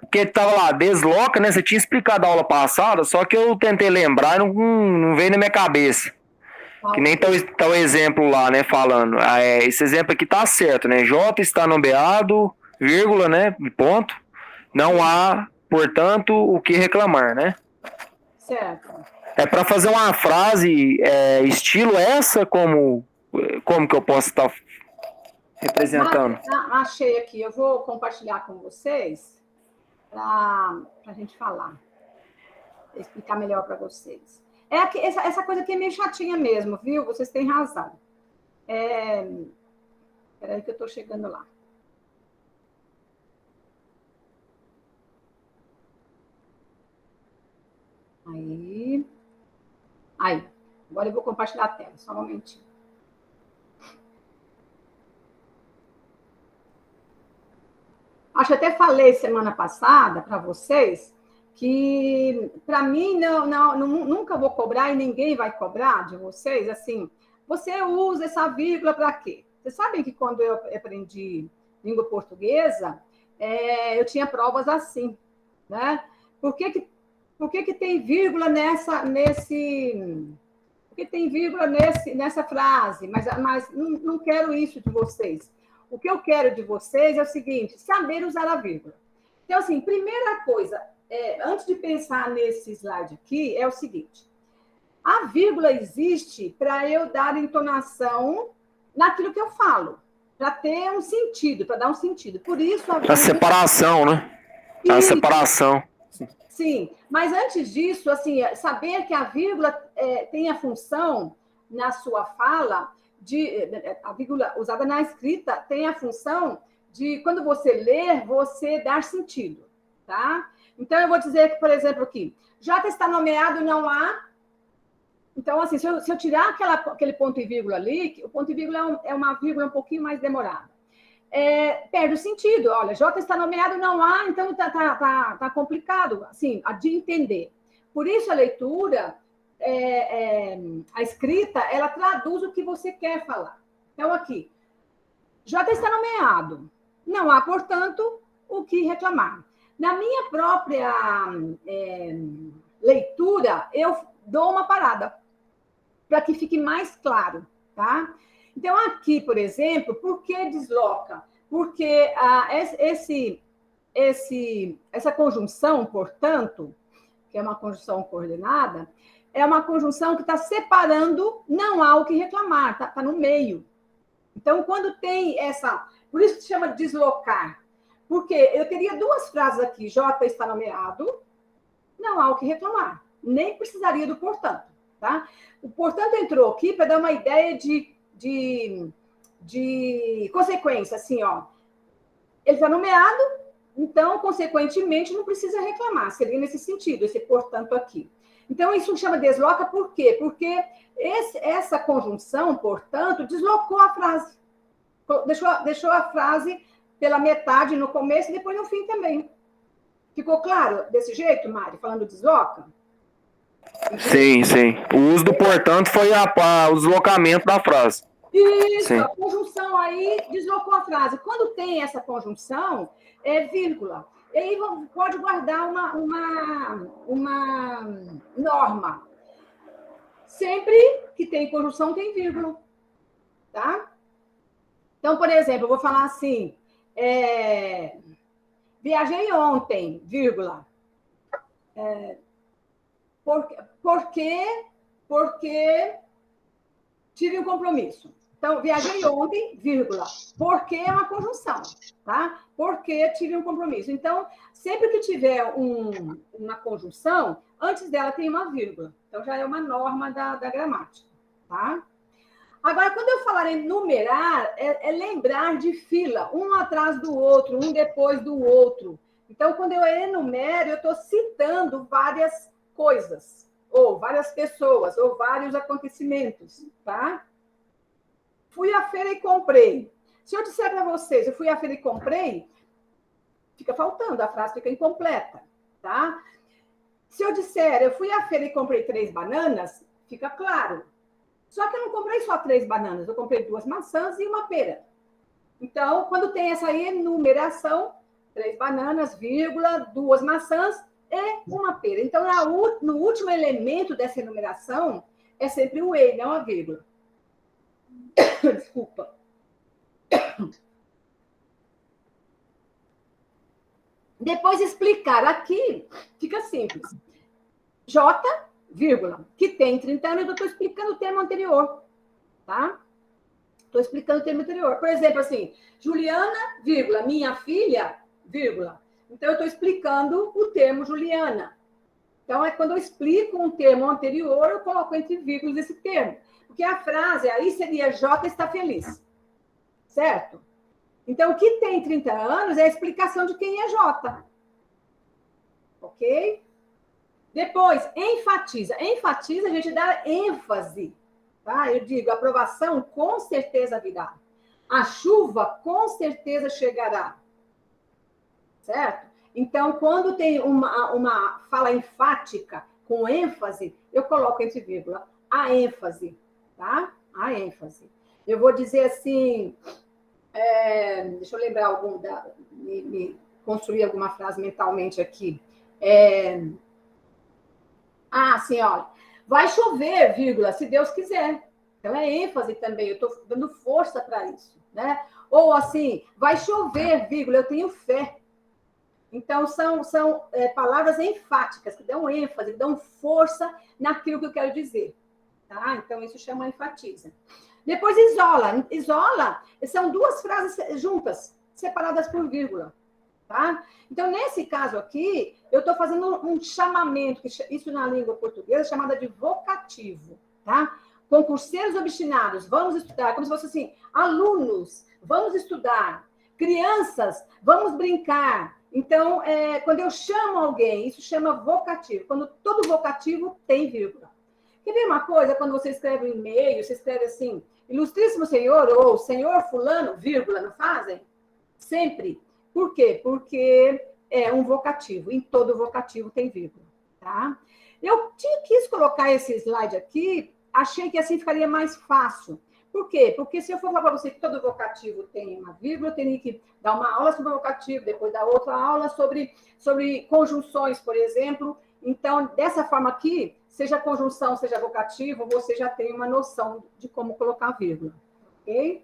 Porque tava lá, desloca, né? Você tinha explicado a aula passada, só que eu tentei lembrar e não veio na minha cabeça. Que nem tá o exemplo lá, né, falando. Esse exemplo aqui tá certo, né? J está nomeado, vírgula, né? Ponto. Não há, portanto, o que reclamar, né? Certo. É para fazer uma frase estilo essa, como que eu posso estar representando? Achei aqui, eu vou compartilhar com vocês para a gente falar, explicar melhor para vocês. Essa coisa aqui é meio chatinha mesmo, viu? Vocês têm razão. Espera aí que eu estou chegando lá. Aí. Agora eu vou compartilhar a tela, só um momentinho. Acho que até falei semana passada para vocês que, para mim, nunca vou cobrar e ninguém vai cobrar de vocês, assim, você usa essa vírgula para quê? Vocês sabem que quando eu aprendi língua portuguesa, eu tinha provas assim, né? Por que tem vírgula nessa frase? Mas não quero isso de vocês. O que eu quero de vocês é o seguinte, saber usar a vírgula. Então, assim, primeira coisa, antes de pensar nesse slide aqui, é o seguinte, a vírgula existe para eu dar entonação naquilo que eu falo, para ter um sentido, para dar um sentido. Por isso a vírgula... A separação, né? A separação. Sim, mas antes disso, assim, saber que a vírgula tem a função na sua fala... a vírgula usada na escrita tem a função de, quando você ler, você dar sentido, tá? Então, eu vou dizer que, por exemplo, aqui, J está nomeado, não há... Então, assim, se eu tirar aquele ponto e vírgula ali, o ponto e vírgula é uma vírgula um pouquinho mais demorada. Perde o sentido. Olha, J está nomeado, não há, então tá complicado, assim, de entender. Por isso, a leitura... a escrita, ela traduz o que você quer falar. Então, aqui, J está nomeado. Não há, portanto, o que reclamar. Na minha própria leitura, eu dou uma parada para que fique mais claro, tá? Então, aqui, por exemplo, por que desloca? Porque essa conjunção, portanto, que é uma conjunção coordenada, é uma conjunção que está separando, não há o que reclamar, está no meio. Então, quando tem essa... Por isso que se chama deslocar. Porque eu teria duas frases aqui. J está nomeado, não há o que reclamar. Nem precisaria do portanto, tá? O portanto entrou aqui para dar uma ideia de consequência, assim, ó. Ele está nomeado, então, consequentemente, não precisa reclamar. Seria nesse sentido, esse portanto aqui. Então, isso chama desloca por quê? Porque essa conjunção, portanto, deslocou a frase. Deixou a frase pela metade no começo e depois no fim também. Ficou claro desse jeito, Mari, falando desloca? Sim, sim. O uso do portanto foi o deslocamento da frase. Isso, sim. A conjunção aí deslocou a frase. Quando tem essa conjunção, é vírgula. E aí pode guardar uma norma. Sempre que tem conjunção, tem vírgula. Tá? Então, por exemplo, eu vou falar assim, viajei ontem, vírgula. Porque tive um compromisso. Então, viajei ontem, vírgula. Porque é uma conjunção, tá? Porque tive um compromisso. Então, sempre que tiver uma conjunção, antes dela tem uma vírgula. Então, já é uma norma da gramática, tá? Agora, quando eu falar em numerar, é lembrar de fila, um atrás do outro, um depois do outro. Então, quando eu enumero, eu estou citando várias coisas, ou várias pessoas, ou vários acontecimentos, tá? Fui à feira e comprei. Se eu disser para vocês, eu fui à feira e comprei, fica faltando, a frase fica incompleta, tá? Se eu disser, eu fui à feira e comprei 3 bananas, fica claro. Só que eu não comprei só 3 bananas, eu comprei 2 maçãs e uma pera. Então, quando tem essa enumeração, 3 bananas, vírgula, 2 maçãs e uma pera. Então, no último elemento dessa enumeração, é sempre o e, não a vírgula. Desculpa. Depois explicar aqui, fica simples. J, vírgula, que tem 30 anos, eu estou explicando o termo anterior, tá? Estou explicando o termo anterior. Por exemplo, assim, Juliana, vírgula, minha filha, vírgula. Então, eu estou explicando o termo Juliana. Então, quando eu explico um termo anterior, eu coloco entre vírgulas esse termo. Porque a frase aí seria J está feliz. Certo? Então, o que tem 30 anos é a explicação de quem é J. Ok? Depois, enfatiza. Enfatiza, a gente dá ênfase. Tá? Eu digo, a aprovação com certeza virá. A chuva com certeza chegará. Certo? Então, quando tem uma fala enfática com ênfase, eu coloco entre vírgula a ênfase. Tá? A ênfase. Eu vou dizer assim, deixa eu lembrar me construir alguma frase mentalmente aqui. Assim, olha, vai chover, vírgula, se Deus quiser. Então, é ênfase também, eu estou dando força para isso, né? Ou assim, vai chover, vírgula, eu tenho fé. Então, são palavras enfáticas, que dão ênfase, que dão força naquilo que eu quero dizer. Tá? Então, isso chama enfatiza. Depois, isola. Isola são 2 frases juntas, separadas por vírgula. Tá? Então, nesse caso aqui, eu estou fazendo um chamamento, que isso na língua portuguesa é chamada de vocativo. Tá? Concurseiros obstinados, vamos estudar. Como se fosse assim, alunos, vamos estudar. Crianças, vamos brincar. Então, quando eu chamo alguém, isso chama vocativo. Quando todo vocativo tem vírgula. Quer ver uma coisa? Quando você escreve um e-mail, você escreve assim, ilustríssimo senhor, ou senhor fulano, vírgula, não fazem? Sempre. Por quê? Porque é um vocativo. Em todo vocativo tem vírgula. tá? Quis colocar esse slide aqui, achei que assim ficaria mais fácil. Por quê? Porque se eu for falar para você que todo vocativo tem uma vírgula, eu teria que dar uma aula sobre o vocativo, depois dar outra aula sobre conjunções, por exemplo. Então, dessa forma aqui, seja conjunção, seja vocativo, você já tem uma noção de como colocar vírgula. Ok?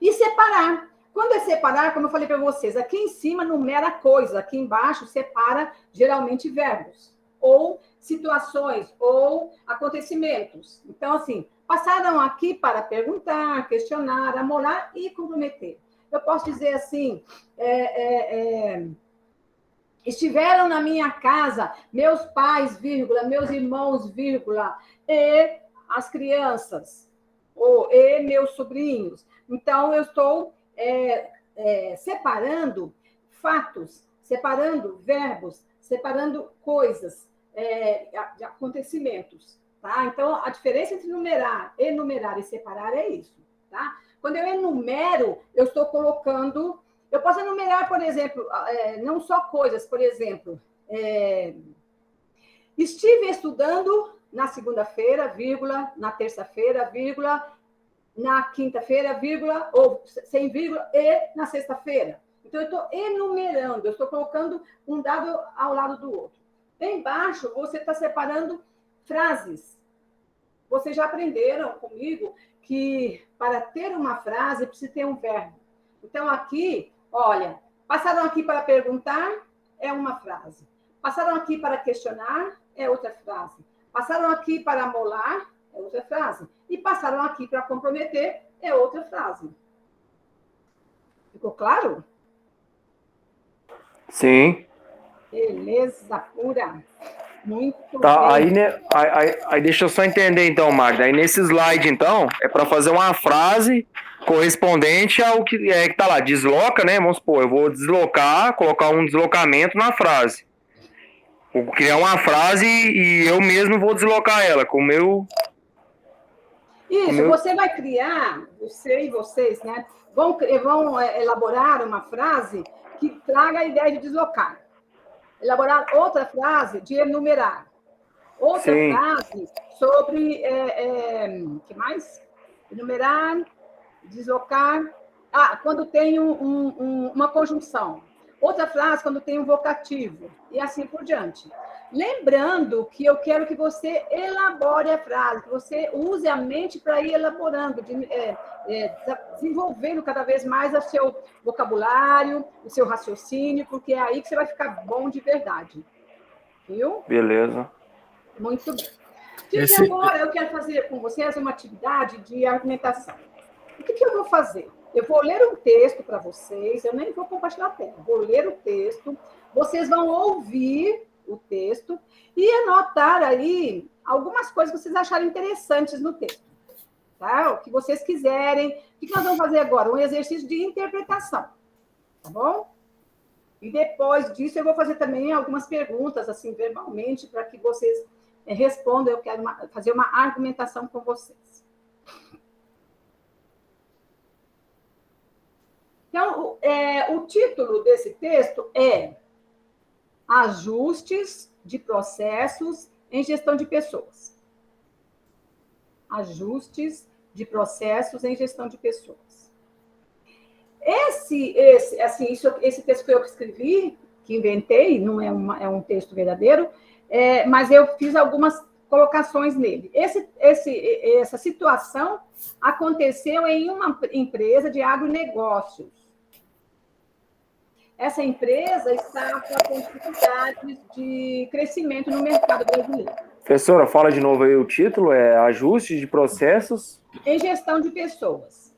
E separar. Quando é separar, como eu falei para vocês, aqui em cima numera coisa, aqui embaixo separa geralmente verbos, ou situações, ou acontecimentos. Então, assim, passaram aqui para perguntar, questionar, amolar e comprometer. Eu posso dizer assim, estiveram na minha casa meus pais, vírgula, meus irmãos, vírgula, e as crianças, e meus sobrinhos. Então, eu estou separando fatos, separando verbos, separando coisas, de acontecimentos. Tá? Então, a diferença entre enumerar e separar é isso. Tá? Quando eu enumero, eu estou colocando... Eu posso enumerar, por exemplo, não só coisas, por exemplo, estive estudando na segunda-feira, vírgula, na terça-feira, vírgula, na quinta-feira, vírgula, ou sem vírgula, e na sexta-feira. Então, eu estou enumerando, eu estou colocando um dado ao lado do outro. Embaixo, você está separando frases. Vocês já aprenderam comigo que para ter uma frase precisa ter um verbo. Então, aqui, olha, passaram aqui para perguntar, é uma frase. Passaram aqui para questionar, é outra frase. Passaram aqui para amolar, é outra frase. E passaram aqui para comprometer, é outra frase. Ficou claro? Sim. Beleza pura. Muito tá, bem. aí deixa eu só entender então, Magda. Aí nesse slide, então, é para fazer uma frase correspondente ao que tá lá. Desloca, né? Vamos supor, eu vou deslocar, colocar um deslocamento na frase. Vou criar uma frase e eu mesmo vou deslocar ela com o meu... Isso, você vai criar, você e vocês, né? Vão elaborar uma frase que traga a ideia de deslocar. Elaborar outra frase de enumerar. Outra Sim. frase sobre... que mais? Enumerar, deslocar... quando tem uma conjunção. Outra frase quando tem um vocativo. E assim por diante. Lembrando que eu quero que você elabore a frase, que você use a mente para ir elaborando, desenvolvendo cada vez mais o seu vocabulário, o seu raciocínio, porque é aí que você vai ficar bom de verdade. Viu? Beleza. Muito bem. Agora eu quero fazer com vocês uma atividade de argumentação. O que eu vou fazer? Eu vou ler um texto para vocês, eu nem vou compartilhar a tela, vou ler o texto, vocês vão ouvir o texto e anotar aí algumas coisas que vocês acharem interessantes no texto. Tá? O que vocês quiserem. O que nós vamos fazer agora? Um exercício de interpretação. Tá bom? E depois disso eu vou fazer também algumas perguntas, assim, verbalmente, para que vocês respondam. Eu quero fazer uma argumentação com vocês. Então, o título desse texto é Ajustes de processos em gestão de pessoas. Ajustes de processos em gestão de pessoas. Esse texto que eu escrevi, que inventei, não é um texto verdadeiro, mas eu fiz algumas colocações nele. Essa situação aconteceu em uma empresa de agronegócios. Essa empresa está com dificuldades de crescimento no mercado brasileiro. Professora, fala de novo aí o título, é Ajustes de Processos em Gestão de Pessoas.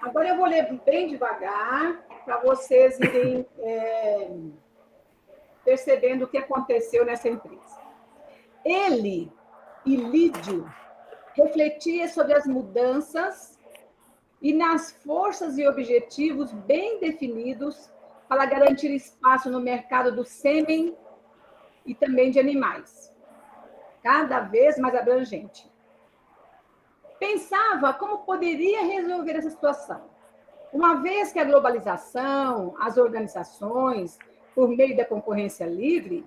Agora eu vou ler bem devagar, para vocês irem percebendo o que aconteceu nessa empresa. Ele e Lídio refletia sobre as mudanças e nas forças e objetivos bem definidos para garantir espaço no mercado do sêmen e também de animais, cada vez mais abrangente. pensava como poderia resolver essa situação. Uma vez que a globalização, as organizações, por meio da concorrência livre,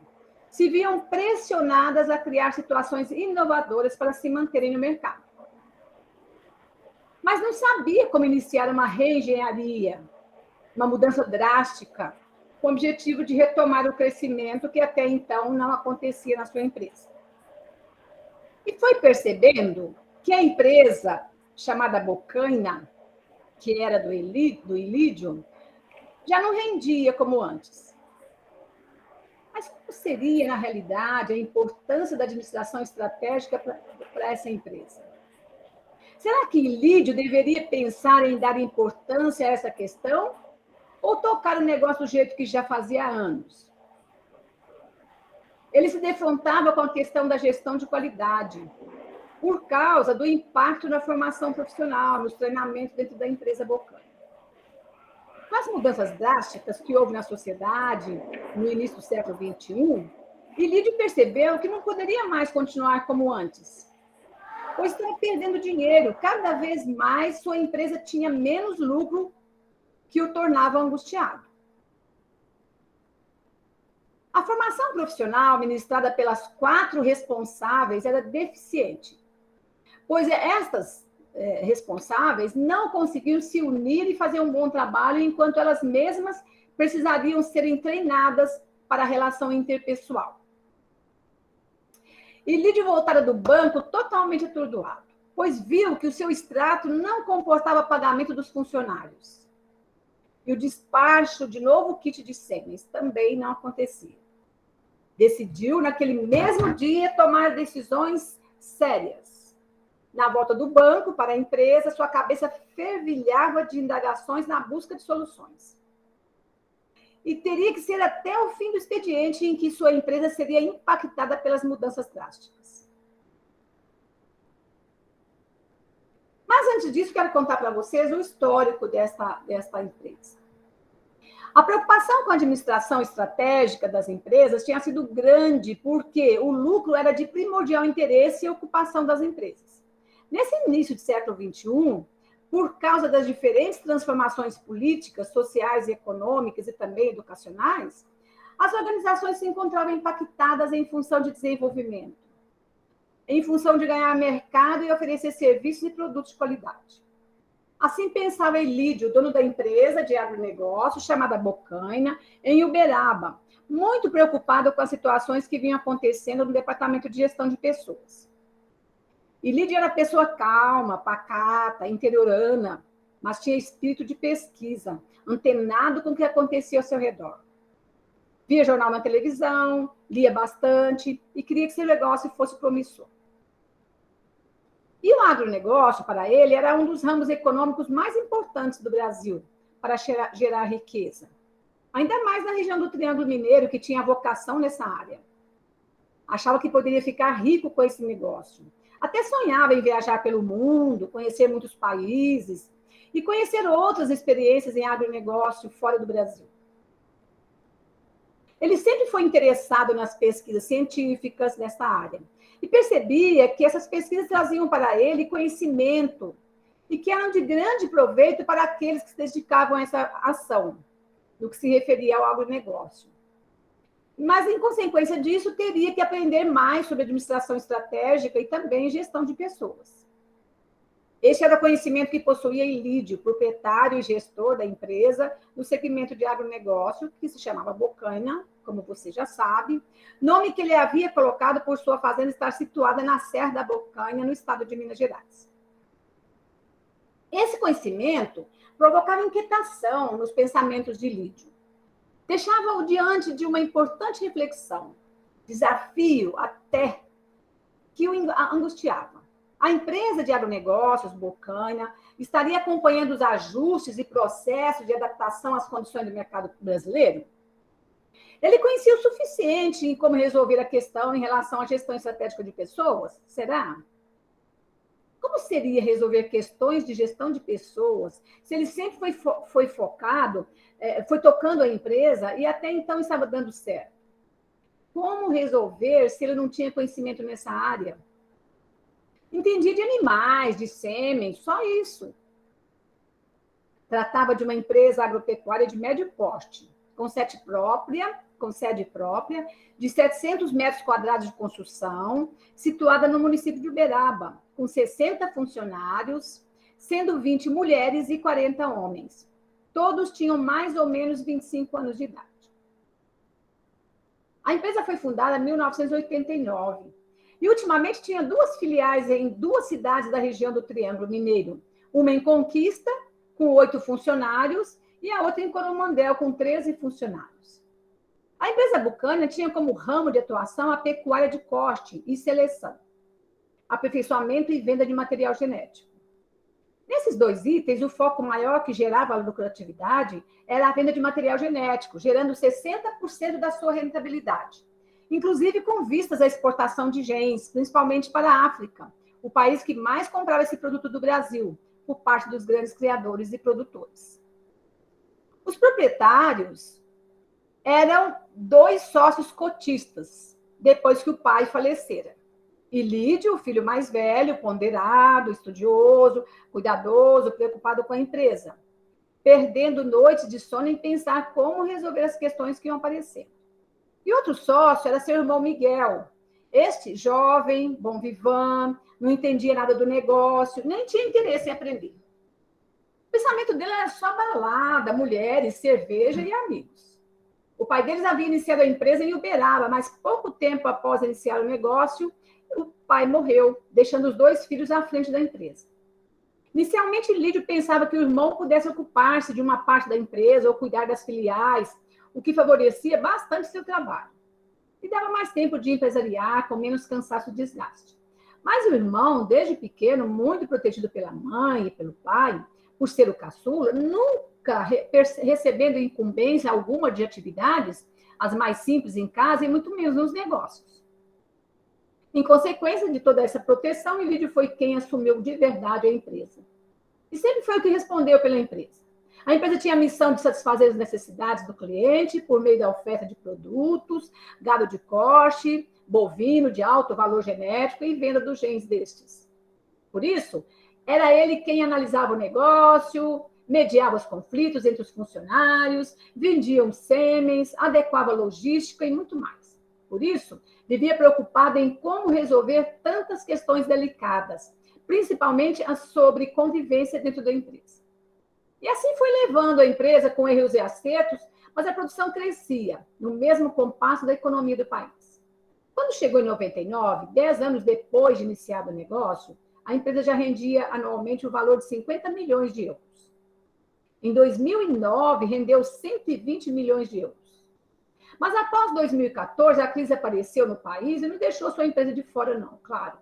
se viam pressionadas a criar situações inovadoras para se manterem no mercado. Mas não sabia como iniciar uma reengenharia, uma mudança drástica, com o objetivo de retomar o crescimento que até então não acontecia na sua empresa. E foi percebendo que a empresa chamada Bocaina, que era do Ilídio, já não rendia como antes. Mas qual seria, na realidade, a importância da administração estratégica para essa empresa? Será que Ilídio deveria pensar em dar importância a essa questão ou tocar o negócio do jeito que já fazia há anos? Ele se defrontava com a questão da gestão de qualidade, por causa do impacto na formação profissional, nos treinamentos dentro da empresa Bocaina. Com as mudanças drásticas que houve na sociedade no início do século XXI, Ilídio percebeu que não poderia mais continuar como antes, pois estava perdendo dinheiro. Cada vez mais sua empresa tinha menos lucro, que o tornava angustiado. A formação profissional ministrada pelas 4 responsáveis era deficiente, pois estas responsáveis não conseguiam se unir e fazer um bom trabalho, enquanto elas mesmas precisariam serem treinadas para a relação interpessoal. Ilídio voltara do banco totalmente atordoado, pois viu que o seu extrato não comportava pagamento dos funcionários. E o despacho de novo kit de senhas também não acontecia. Decidiu, naquele mesmo dia, tomar decisões sérias. Na volta do banco para a empresa, sua cabeça fervilhava de indagações na busca de soluções. E teria que ser até o fim do expediente em que sua empresa seria impactada pelas mudanças drásticas. Mas antes disso, quero contar para vocês o histórico desta empresa. A preocupação com a administração estratégica das empresas tinha sido grande, porque o lucro era de primordial interesse e ocupação das empresas. Nesse início do século XXI, por causa das diferentes transformações políticas, sociais e econômicas e também educacionais, as organizações se encontravam impactadas em função de desenvolvimento, em função de ganhar mercado e oferecer serviços e produtos de qualidade. Assim pensava Ilídio, dono da empresa de agronegócio chamada Bocaina, em Uberaba, muito preocupado com as situações que vinham acontecendo no departamento de gestão de pessoas. Ilídio era pessoa calma, pacata, interiorana, mas tinha espírito de pesquisa, antenado com o que acontecia ao seu redor. Via jornal na televisão, lia bastante e queria que seu negócio fosse promissor. E o agronegócio, para ele, era um dos ramos econômicos mais importantes do Brasil para gerar riqueza. Ainda mais na região do Triângulo Mineiro, que tinha vocação nessa área. Achava que poderia ficar rico com esse negócio. Até sonhava em viajar pelo mundo, conhecer muitos países e conhecer outras experiências em agronegócio fora do Brasil. Ele sempre foi interessado nas pesquisas científicas nessa área e percebia que essas pesquisas traziam para ele conhecimento e que eram de grande proveito para aqueles que se dedicavam a essa ação, no que se referia ao agronegócio. Mas, em consequência disso, teria que aprender mais sobre administração estratégica e também gestão de pessoas. Este era o conhecimento que possuía Ilídio, proprietário e gestor da empresa no segmento de agronegócio, que se chamava Bocaina, como você já sabe, nome que ele havia colocado por sua fazenda estar situada na Serra da Bocaina, no estado de Minas Gerais. Esse conhecimento provocava inquietação nos pensamentos de Ilídio. Deixava-o diante de uma importante reflexão, desafio até, que o angustiava. A empresa de agronegócios, Bocaina, estaria acompanhando os ajustes e processos de adaptação às condições do mercado brasileiro? Ele conhecia o suficiente em como resolver a questão em relação à gestão estratégica de pessoas? Será? Como seria resolver questões de gestão de pessoas se ele sempre foi focado, foi tocando a empresa e até então estava dando certo? Como resolver se ele não tinha conhecimento nessa área? Entendia de animais, de sêmen, só isso. Tratava de uma empresa agropecuária de médio porte, com sede própria, de 700 metros quadrados de construção, situada no município de Uberaba, com 60 funcionários, sendo 20 mulheres e 40 homens. Todos tinham mais ou menos 25 anos de idade. A empresa foi fundada em 1989 e, ultimamente, tinha 2 filiais em 2 cidades da região do Triângulo Mineiro. Uma em Conquista, com 8 funcionários, e a outra em Coromandel, com 13 funcionários. A empresa Bucânia tinha como ramo de atuação a pecuária de corte e seleção, aperfeiçoamento e venda de material genético. Nesses 2 itens, o foco maior que gerava lucratividade era a venda de material genético, gerando 60% da sua rentabilidade, inclusive com vistas à exportação de genes, principalmente para a África, o país que mais comprava esse produto do Brasil, por parte dos grandes criadores e produtores. Os proprietários eram 2 sócios cotistas, depois que o pai falecera. Ilídio, o filho mais velho, ponderado, estudioso, cuidadoso, preocupado com a empresa, perdendo noites de sono em pensar como resolver as questões que iam aparecendo. E outro sócio era seu irmão Miguel. Este, jovem, bom vivant, não entendia nada do negócio, nem tinha interesse em aprender. O pensamento dele era só balada, mulheres, cerveja e amigos. O pai deles havia iniciado a empresa em Uberaba, mas pouco tempo após iniciar o negócio, o pai morreu, deixando os 2 filhos à frente da empresa. Inicialmente, Lídio pensava que o irmão pudesse ocupar-se de uma parte da empresa ou cuidar das filiais, o que favorecia bastante seu trabalho. E dava mais tempo de empresariar, com menos cansaço e desgaste. Mas o irmão, desde pequeno, muito protegido pela mãe e pelo pai, por ser o caçula, nunca recebendo incumbência alguma de atividades, as mais simples em casa e muito menos nos negócios. Em consequência de toda essa proteção, Ilídio foi quem assumiu de verdade a empresa. E sempre foi o que respondeu pela empresa. A empresa tinha a missão de satisfazer as necessidades do cliente por meio da oferta de produtos, gado de corte, bovino de alto valor genético e venda dos genes destes. Por isso, era ele quem analisava o negócio, mediava os conflitos entre os funcionários, vendia os sêmens, adequava a logística e muito mais. Por isso, vivia preocupado em como resolver tantas questões delicadas, principalmente as sobre convivência dentro da empresa. E assim foi levando a empresa com erros e acertos, mas a produção crescia, no mesmo compasso da economia do país. Quando chegou em 99, 10 anos depois de iniciado o negócio, a empresa já rendia anualmente o valor de 50 milhões de euros. Em 2009, rendeu 120 milhões de euros. Mas após 2014, a crise apareceu no país e não deixou sua empresa de fora, não, claro.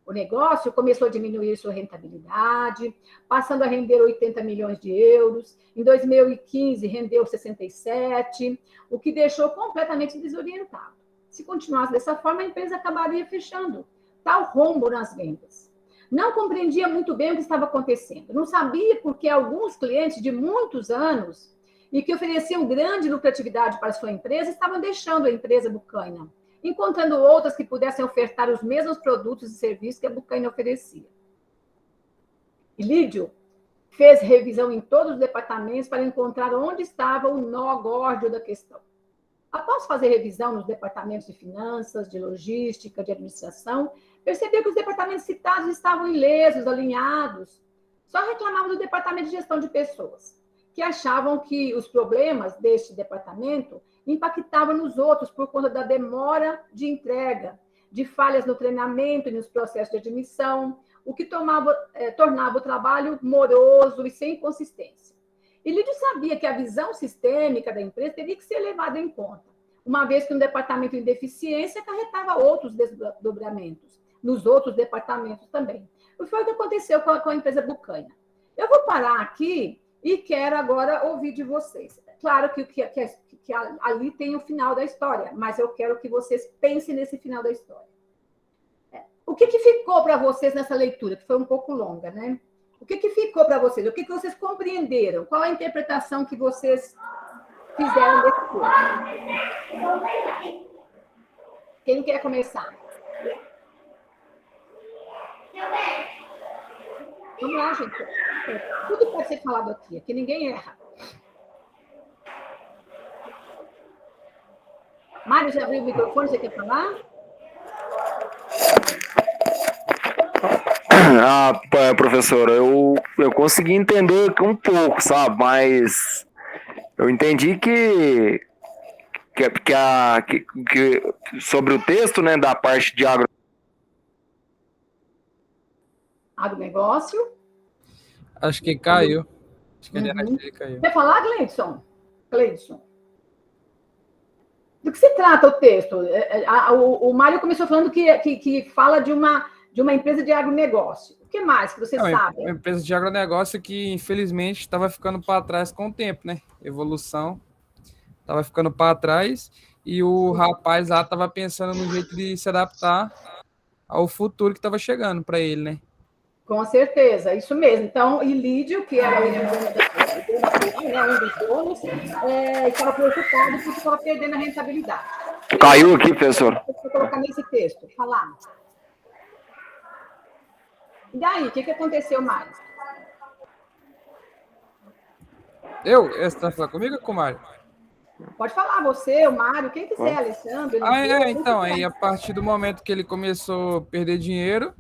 O negócio começou a diminuir sua rentabilidade, passando a render 80 milhões de euros. Em 2015, rendeu 67, o que deixou completamente desorientado. Se continuasse dessa forma, a empresa acabaria fechando. Tal rombo nas vendas. Não compreendia muito bem o que estava acontecendo. Não sabia porque alguns clientes de muitos anos e que ofereciam grande lucratividade para sua empresa estavam deixando a empresa Bucânia, encontrando outras que pudessem ofertar os mesmos produtos e serviços que a Bucânia oferecia. Ilídio fez revisão em todos os departamentos para encontrar onde estava o nó górdio da questão. Após fazer revisão nos departamentos de finanças, de logística, de administração, percebeu que os departamentos citados estavam ilesos, alinhados. Só reclamava do departamento de gestão de pessoas, que achavam que os problemas deste departamento impactavam nos outros por conta da demora de entrega, de falhas no treinamento e nos processos de admissão, o que tornava o trabalho moroso e sem consistência. E Lídio sabia que a visão sistêmica da empresa teria que ser levada em conta, uma vez que um departamento em deficiência acarretava outros desdobramentos, nos outros departamentos também. E foi o que aconteceu com a empresa Bucânia. Eu vou parar aqui e quero agora ouvir de vocês. Claro que ali tem o final da história, mas eu quero que vocês pensem nesse final da história. O que ficou para vocês nessa leitura, que foi um pouco longa, né? O que ficou para vocês? O que vocês compreenderam? Qual a interpretação que vocês fizeram desse curso? Quem quer começar? Vamos lá, gente. Tudo pode ser falado aqui ninguém erra. Mário, já abriu o microfone, você quer falar? Professora, eu consegui entender um pouco, sabe? Mas eu entendi que sobre o texto, né, da parte de agronegócio. Acho que caiu. Acho que ele caiu. Quer falar, Gleidson? Do que se trata o texto? O Mário começou falando que fala de uma empresa de agronegócio. O que mais que você sabe? Uma empresa de agronegócio que, infelizmente, estava ficando para trás com o tempo, né? Evolução. Estava ficando para trás e o rapaz lá estava pensando no jeito de se adaptar ao futuro que estava chegando para ele, né? Com certeza, isso mesmo. Então, Ilídio, que era um dos donos, estava preocupado porque estava perdendo a rentabilidade. Caiu aqui, professor. Vou colocar nesse texto, falar. E daí, o que aconteceu mais? Você está falando comigo ou com o Mário? Pode falar, você, o Mário, quem quiser, Alessandro. Então, aí a partir do momento que ele começou a perder dinheiro,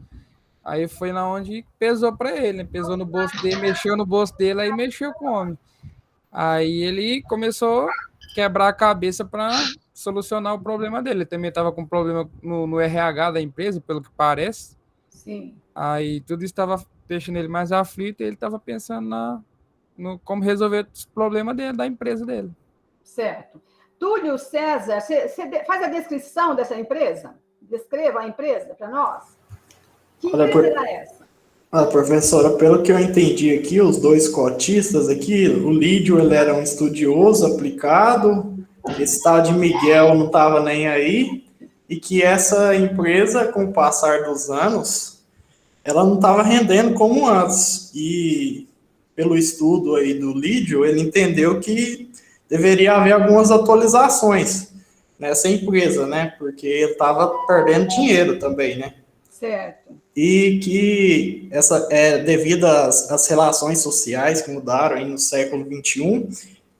aí foi lá onde pesou para ele, né? Pesou no bolso dele, mexeu no bolso dele, aí mexeu com o homem. Aí ele começou a quebrar a cabeça para solucionar o problema dele. Ele também estava com problema no RH da empresa, pelo que parece. Sim. Aí tudo estava deixando ele mais aflito e ele estava pensando no como resolver os problemas da empresa dele. Certo. Túlio César, você faz a descrição dessa empresa? Descreva a empresa para nós. Que empresa era essa? Professora, pelo que eu entendi aqui, os dois cotistas aqui, o Lídio, ele era um estudioso aplicado, esse tal de Miguel não estava nem aí, e que essa empresa, com o passar dos anos, ela não estava rendendo como antes. E pelo estudo aí do Lídio, ele entendeu que deveria haver algumas atualizações nessa empresa, né? Porque ele estava perdendo dinheiro também, né? Certo. E que devido às relações sociais que mudaram aí no século XXI,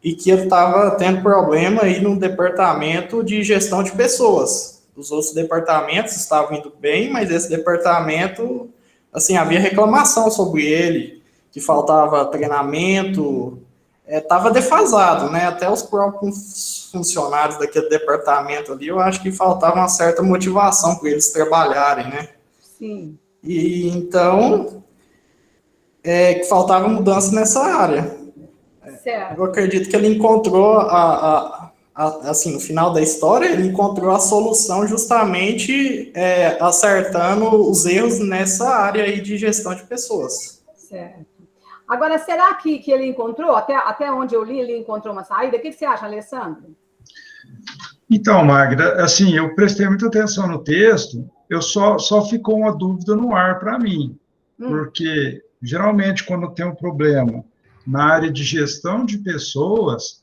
e que ele estava tendo problema aí no departamento de gestão de pessoas. Os outros departamentos estavam indo bem, mas esse departamento, assim, havia reclamação sobre ele, que faltava treinamento, estava defasado, né? Até os próprios funcionários daquele departamento ali, eu acho que faltava uma certa motivação para eles trabalharem, né? Sim. E então, que faltava mudança nessa área. Certo. Eu acredito que ele encontrou, assim, no final da história, ele encontrou a solução justamente acertando os erros nessa área aí de gestão de pessoas. Certo. Agora, será que ele encontrou, até onde eu li, ele encontrou uma saída? O que você acha, Alessandro? Então, Magda, assim, eu prestei muita atenção no texto, só ficou uma dúvida no ar para mim, porque, geralmente, quando tem um problema na área de gestão de pessoas,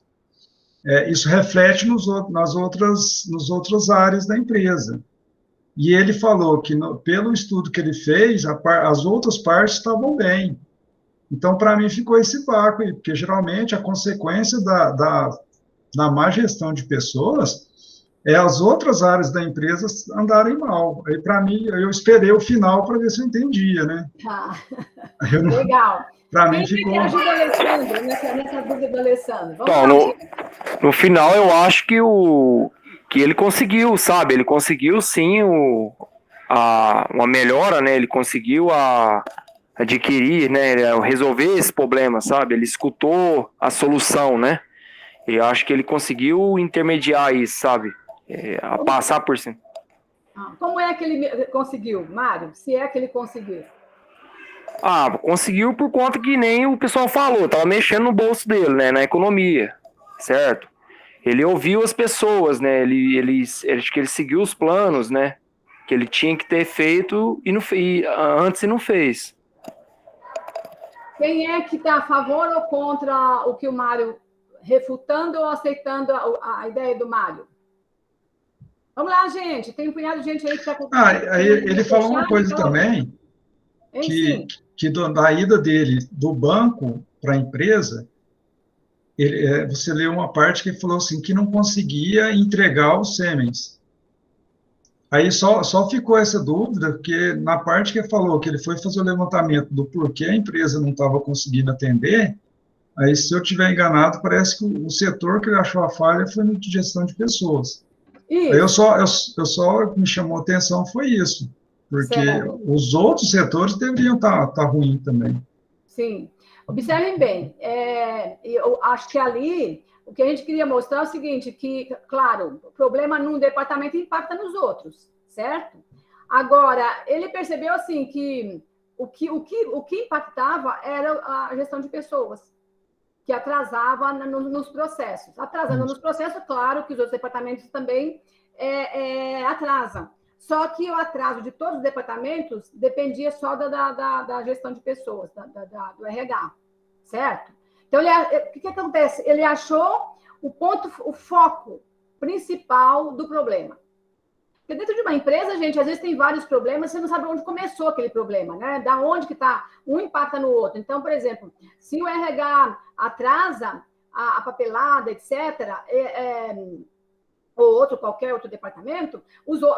isso reflete nas outras áreas da empresa. E ele falou que, pelo estudo que ele fez, as outras partes estavam bem. Então, para mim, ficou esse vácuo aí, porque, geralmente, a consequência da má gestão de pessoas é as outras áreas da empresa andarem mal. Aí, para mim, eu esperei o final para ver se eu entendia, né? Legal. Para mim, ficou... Quem ajuda o Alessandro nessa dúvida do Alessandro? Então, no final, eu acho que ele conseguiu, sabe? Ele conseguiu, sim, uma melhora, né? Ele conseguiu adquirir, né? Resolver esse problema, sabe? Ele escutou a solução, né? E eu acho que ele conseguiu intermediar isso, sabe? A passar por cima. Como é que ele conseguiu, Mário? Se é que ele conseguiu? Conseguiu por conta que nem o pessoal falou, tava mexendo no bolso dele, né? Na economia, certo? Ele ouviu as pessoas, né? Acho que ele seguiu os planos, né? Que ele tinha que ter feito antes e não fez. Quem é que está a favor ou contra o que o Mário, refutando ou aceitando a ideia do Mário? Vamos lá, gente. Tem um punhado de gente aí que está... ele falou uma coisa também, que da ida dele do banco para a empresa, você leu uma parte que ele falou assim, que não conseguia entregar os sêmens. Aí só ficou essa dúvida, porque na parte que ele falou que ele foi fazer o levantamento do porquê a empresa não estava conseguindo atender, aí, se eu estiver enganado, parece que o setor que ele achou a falha foi no de gestão de pessoas. Isso. Aí eu só me chamou a atenção foi isso, porque os outros setores deveriam estar ruim também. Sim. Observem bem, eu acho que ali o que a gente queria mostrar é o seguinte, que, claro, o problema num departamento impacta nos outros, certo? Agora, ele percebeu assim que o que impactava era a gestão de pessoas, que atrasava nos processos. Atrasando nos processos, claro que os outros departamentos também atrasam. Só que o atraso de todos os departamentos dependia só da gestão de pessoas, do RH, certo? Então, o que acontece? Ele achou o foco principal do problema. Porque dentro de uma empresa, gente, às vezes tem vários problemas, você não sabe onde começou aquele problema, né? Da onde que está, um impacta no outro. Então, por exemplo, se o RH atrasa a papelada, etc., ou qualquer outro departamento,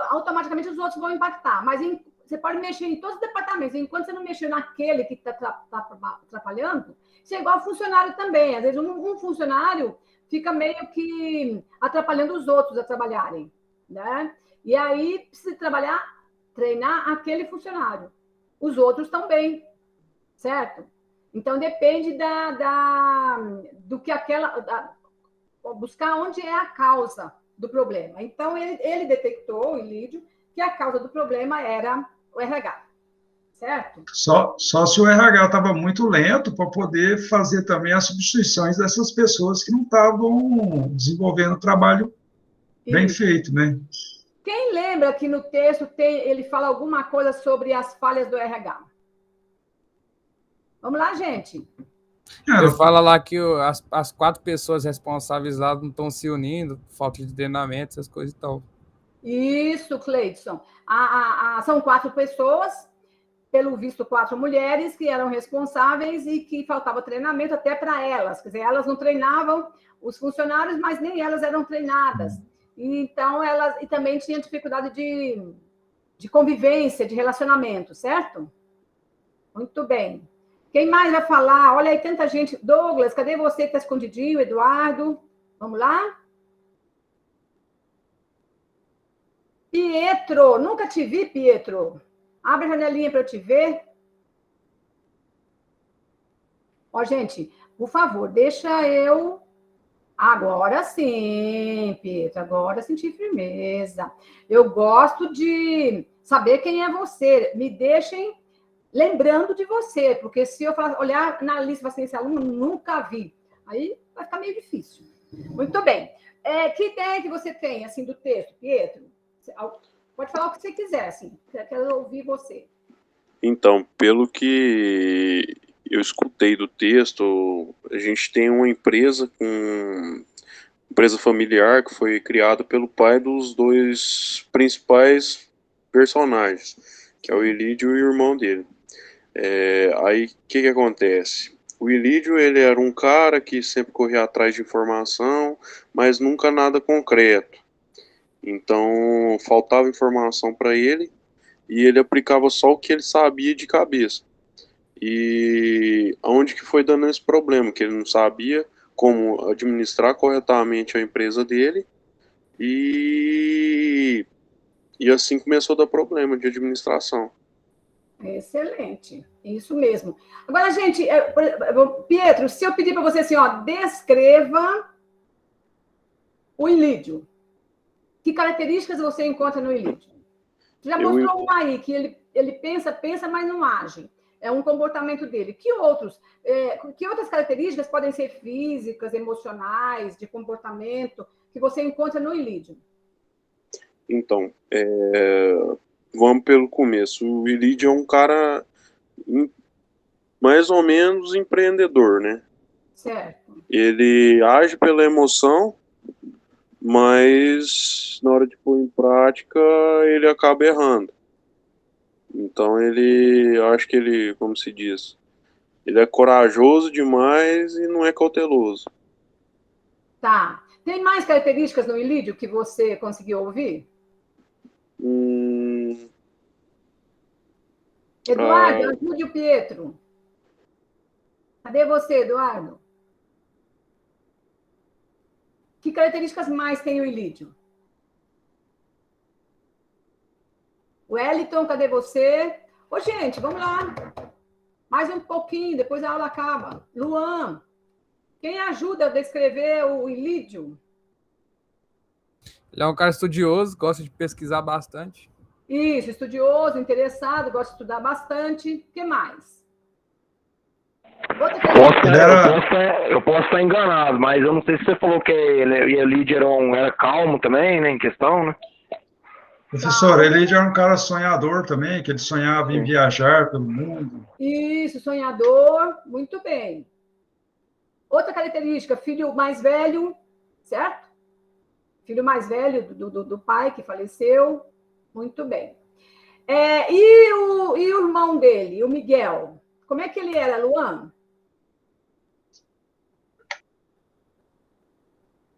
automaticamente os outros vão impactar. Mas você pode mexer em todos os departamentos. Enquanto você não mexer naquele que está atrapalhando, isso é igual funcionário também. Às vezes, um funcionário fica meio que atrapalhando os outros a trabalharem, né? E aí, precisa treinar aquele funcionário. Os outros também, certo? Então, depende do que buscar onde é a causa do problema. Então, ele detectou, o Ilídio, que a causa do problema era o RH, certo? Só se o RH estava muito lento para poder fazer também as substituições dessas pessoas que não estavam desenvolvendo o trabalho bem feito, né? Quem lembra que no texto ele fala alguma coisa sobre as falhas do RH? Vamos lá, gente. Ele fala lá que as 4 pessoas responsáveis lá não estão se unindo, falta de treinamento, essas coisas e tal. Isso, Cleidson. São 4 pessoas, pelo visto 4 mulheres, que eram responsáveis e que faltava treinamento até para elas. Quer dizer, elas não treinavam os funcionários, mas nem elas eram treinadas. Então, elas também tinham dificuldade de convivência, de relacionamento, certo? Muito bem. Quem mais vai falar? Olha aí, tanta gente. Douglas, cadê você que está escondidinho? Eduardo? Vamos lá? Pietro, nunca te vi, Pietro. Abre a janelinha para eu te ver. Ó, gente, por favor, deixa eu... Agora sim, Pietro, agora senti firmeza. Eu gosto de saber quem é você. Me deixem lembrando de você, porque se eu olhar na lista e falar assim, esse aluno nunca vi, aí vai ficar meio difícil. Muito bem. Que ideia que você tem, assim, do texto, Pietro? Pode falar o que você quiser, assim. Quero ouvir você. Então, pelo que eu escutei do texto, a gente tem uma empresa familiar que foi criada pelo pai dos 2 principais personagens, que é o Ilídio e o irmão dele. Aí, o que acontece? O Ilídio, ele era um cara que sempre corria atrás de informação, mas nunca nada concreto. Então, faltava informação para ele, e ele aplicava só o que ele sabia de cabeça. E aonde que foi dando esse problema? Que ele não sabia como administrar corretamente a empresa dele, e assim começou a dar problema de administração. Excelente, isso mesmo. Agora, gente, Pietro, se eu pedir para você assim, ó, descreva o Ilídio. Que características você encontra no Ilídio? Você já mostrou uma aí, que ele pensa, mas não age. É um comportamento dele. Que outras características podem ser físicas, emocionais, de comportamento, que você encontra no Ilídio? Então, vamos pelo começo. O Ilídio é um cara mais ou menos empreendedor, né? Certo. Ele age pela emoção, mas na hora de pôr em prática ele acaba errando. Então eu acho que ele, como se diz, ele é corajoso demais e não é cauteloso. Tá. Tem mais características no Ilídio que você conseguiu ouvir? Eduardo, ajude o Pietro. Cadê você, Eduardo? Que características mais tem o Ilídio? Wellington, cadê você? Ô, gente, vamos lá. Mais um pouquinho, depois a aula acaba. Luan, quem ajuda a descrever o Ilídio? Ele é um cara estudioso, gosta de pesquisar bastante. Isso, estudioso, interessado, gosta de estudar bastante. O que mais? Eu posso estar enganado, mas eu não sei se você falou que Ilídio era calmo também, né, em questão, né? Professor, ele já era um cara sonhador também, que ele sonhava em viajar pelo mundo. Isso, sonhador, muito bem. Outra característica, filho mais velho, certo? Filho mais velho do pai que faleceu, muito bem. E o irmão dele, o Miguel, como é que ele era, Luan?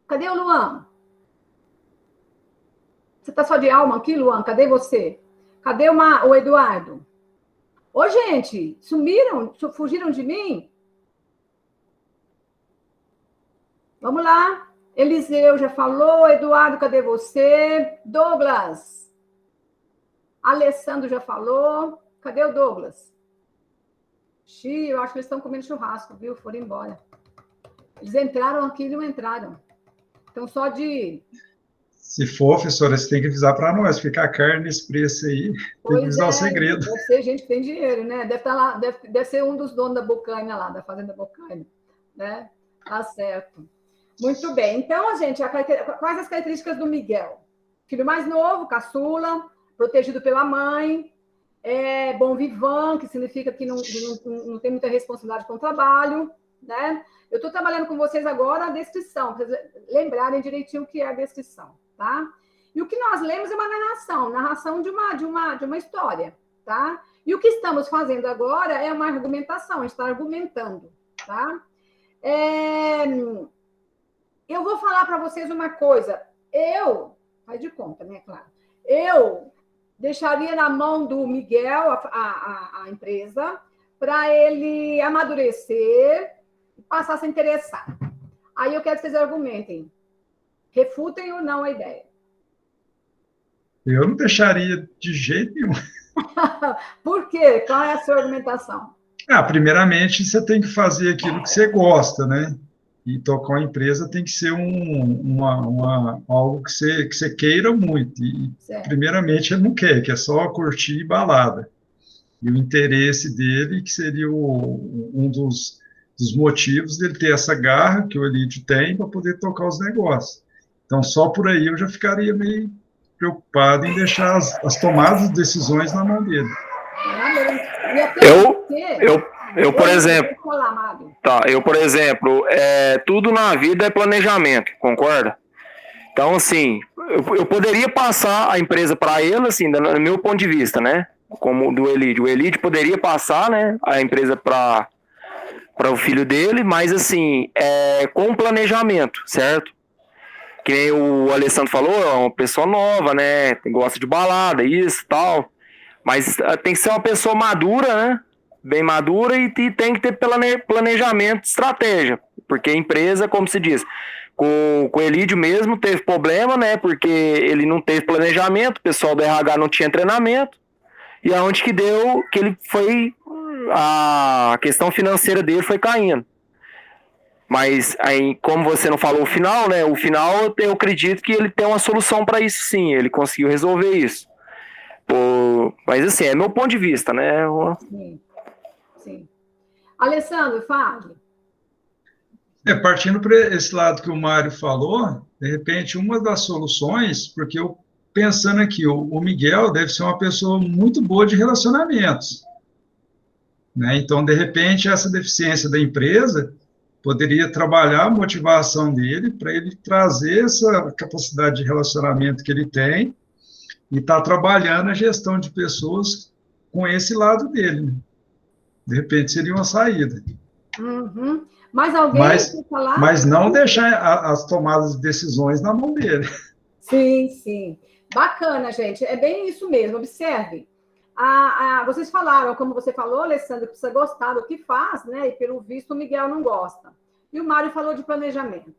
Cadê o Luan? Você está só de alma aqui, Luan? Cadê você? Cadê o Eduardo? Ô, gente, sumiram? Fugiram de mim? Vamos lá. Eliseu já falou. Eduardo, cadê você? Douglas. Alessandro já falou. Cadê o Douglas? Eu acho que eles estão comendo churrasco, viu? Foram embora. Eles entraram aqui e não entraram. Então, só de... Se for, professora, você tem que avisar para nós, ficar carne nesse preço aí, tem que avisar o segredo. Deve ser gente que tem dinheiro, né? Deve estar lá, deve ser um dos donos da Bocaina lá, da Fazenda Bocaina, né? Tá certo. Muito bem. Então, gente, quais as características do Miguel? Filho mais novo, caçula, protegido pela mãe, bom vivant, que significa que não tem muita responsabilidade com o trabalho, né? Eu estou trabalhando com vocês agora a descrição, para vocês lembrarem direitinho o que é a descrição, tá? E o que nós lemos é uma narração de uma história, tá? E o que estamos fazendo agora é uma argumentação, a gente está argumentando, tá? Eu vou falar para vocês uma coisa. Faz de conta, né, claro. Eu deixaria na mão do Miguel a empresa para ele amadurecer, passar a se interessar. Aí eu quero que vocês argumentem. Refutem ou não a ideia. Eu não deixaria de jeito nenhum. Por quê? Qual é a sua argumentação? Primeiramente, você tem que fazer aquilo que você gosta, né? E tocar uma empresa tem que ser algo que você queira muito. E, primeiramente, ele não quer, que é só curtir balada. E o interesse dele, que seria um dos motivos dele ter essa garra que o Ilídio tem para poder tocar os negócios. Então, só por aí eu já ficaria meio preocupado em deixar as tomadas de decisões na mão dele. Por exemplo, tudo na vida é planejamento, concorda? Então, assim, eu poderia passar a empresa para ele, assim, do meu ponto de vista, né? Como do Ilídio. O Ilídio poderia passar, né, a empresa para o filho dele, mas, assim, com planejamento, certo? Que nem o Alessandro falou, é uma pessoa nova, né? Gosta de balada, isso e tal. Mas tem que ser uma pessoa madura, né? Bem madura e tem que ter planejamento, estratégia. Porque a empresa, como se diz, com o Ilídio mesmo teve problema, né? Porque ele não teve planejamento, o pessoal do RH não tinha treinamento. E aonde que deu, que ele foi, a questão financeira dele foi caindo. Mas aí, como você não falou o final, né? O final, eu acredito que ele tem uma solução para isso, sim. Ele conseguiu resolver isso. Mas assim, é meu ponto de vista, né? Sim. Alessandro, fale. Partindo para esse lado que o Mário falou, de repente, uma das soluções, porque eu pensando aqui, o Miguel deve ser uma pessoa muito boa de relacionamentos, né? Então, de repente, essa deficiência da empresa poderia trabalhar a motivação dele para ele trazer essa capacidade de relacionamento que ele tem e estar trabalhando a gestão de pessoas com esse lado dele. Né? De repente seria uma saída. Uhum. Mais alguém quer falar? Mas não deixar as tomadas de decisões na mão dele. Sim, sim. Bacana, gente. É bem isso mesmo. Observe. Vocês falaram, como você falou, Alessandra, que precisa gostar do que faz, né? E pelo visto o Miguel não gosta. E o Mário falou de planejamento.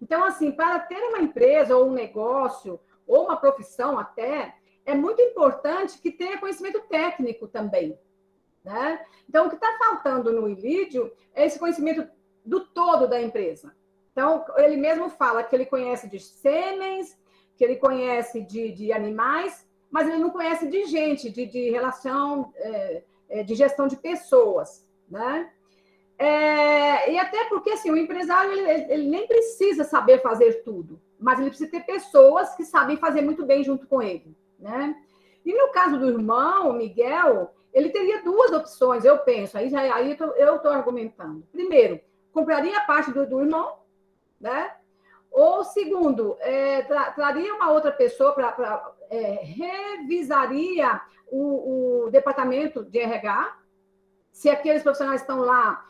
Então, assim, para ter uma empresa ou um negócio, ou uma profissão até, é muito importante que tenha conhecimento técnico também. Né? Então, o que está faltando no Ilídio é esse conhecimento do todo da empresa. Então, ele mesmo fala que ele conhece de sêmens, que ele conhece de animais, mas ele não conhece de gente, de relação, de gestão de pessoas. Né? E até porque assim, o empresário ele nem precisa saber fazer tudo, mas ele precisa ter pessoas que sabem fazer muito bem junto com ele. Né? E no caso do irmão, o Miguel, ele teria duas opções, eu penso, aí eu estou argumentando. Primeiro, compraria a parte do irmão, né? Ou segundo, traria uma outra pessoa revisaria o departamento de RH, se aqueles profissionais estão lá,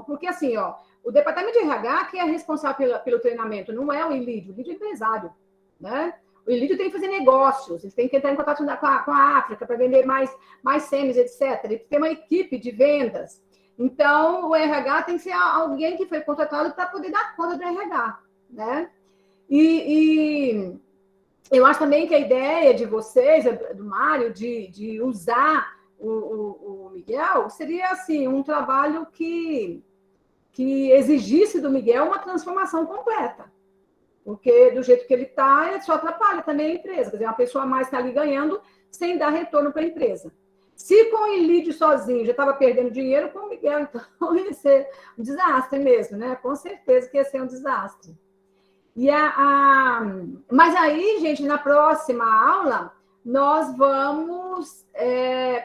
porque assim, ó, o departamento de RH que é responsável pelo treinamento, não é o Ilídio é empresário, né? O Ilídio tem que fazer negócios, ele tem que entrar em contato com a África para vender mais sêmis, etc. Ele tem uma equipe de vendas. Então, o RH tem que ser alguém que foi contratado para poder dar conta do RH. Né? E eu acho também que a ideia de vocês, do Mário, de usar o Miguel, seria assim, um trabalho que exigisse do Miguel uma transformação completa. Porque do jeito que ele está, ele só atrapalha também a empresa. Quer dizer, uma pessoa a mais está ali ganhando sem dar retorno para a empresa. Se com o Ilídio sozinho já estava perdendo dinheiro, com o Miguel, então, ia ser um desastre mesmo, né? Com certeza que ia ser um desastre. Mas aí, gente, na próxima aula, nós vamos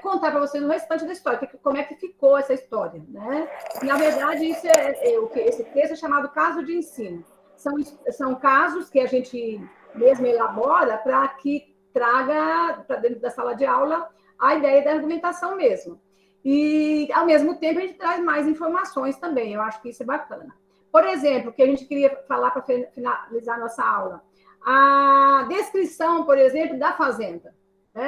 contar para vocês o restante da história, como é que ficou essa história, né? Na verdade, esse texto é chamado Caso de Ensino. São casos que a gente mesmo elabora para que traga para dentro da sala de aula a ideia da argumentação mesmo. E, ao mesmo tempo, a gente traz mais informações também. Eu acho que isso é bacana. Por exemplo, que a gente queria falar para finalizar nossa aula. A descrição, por exemplo, da fazenda.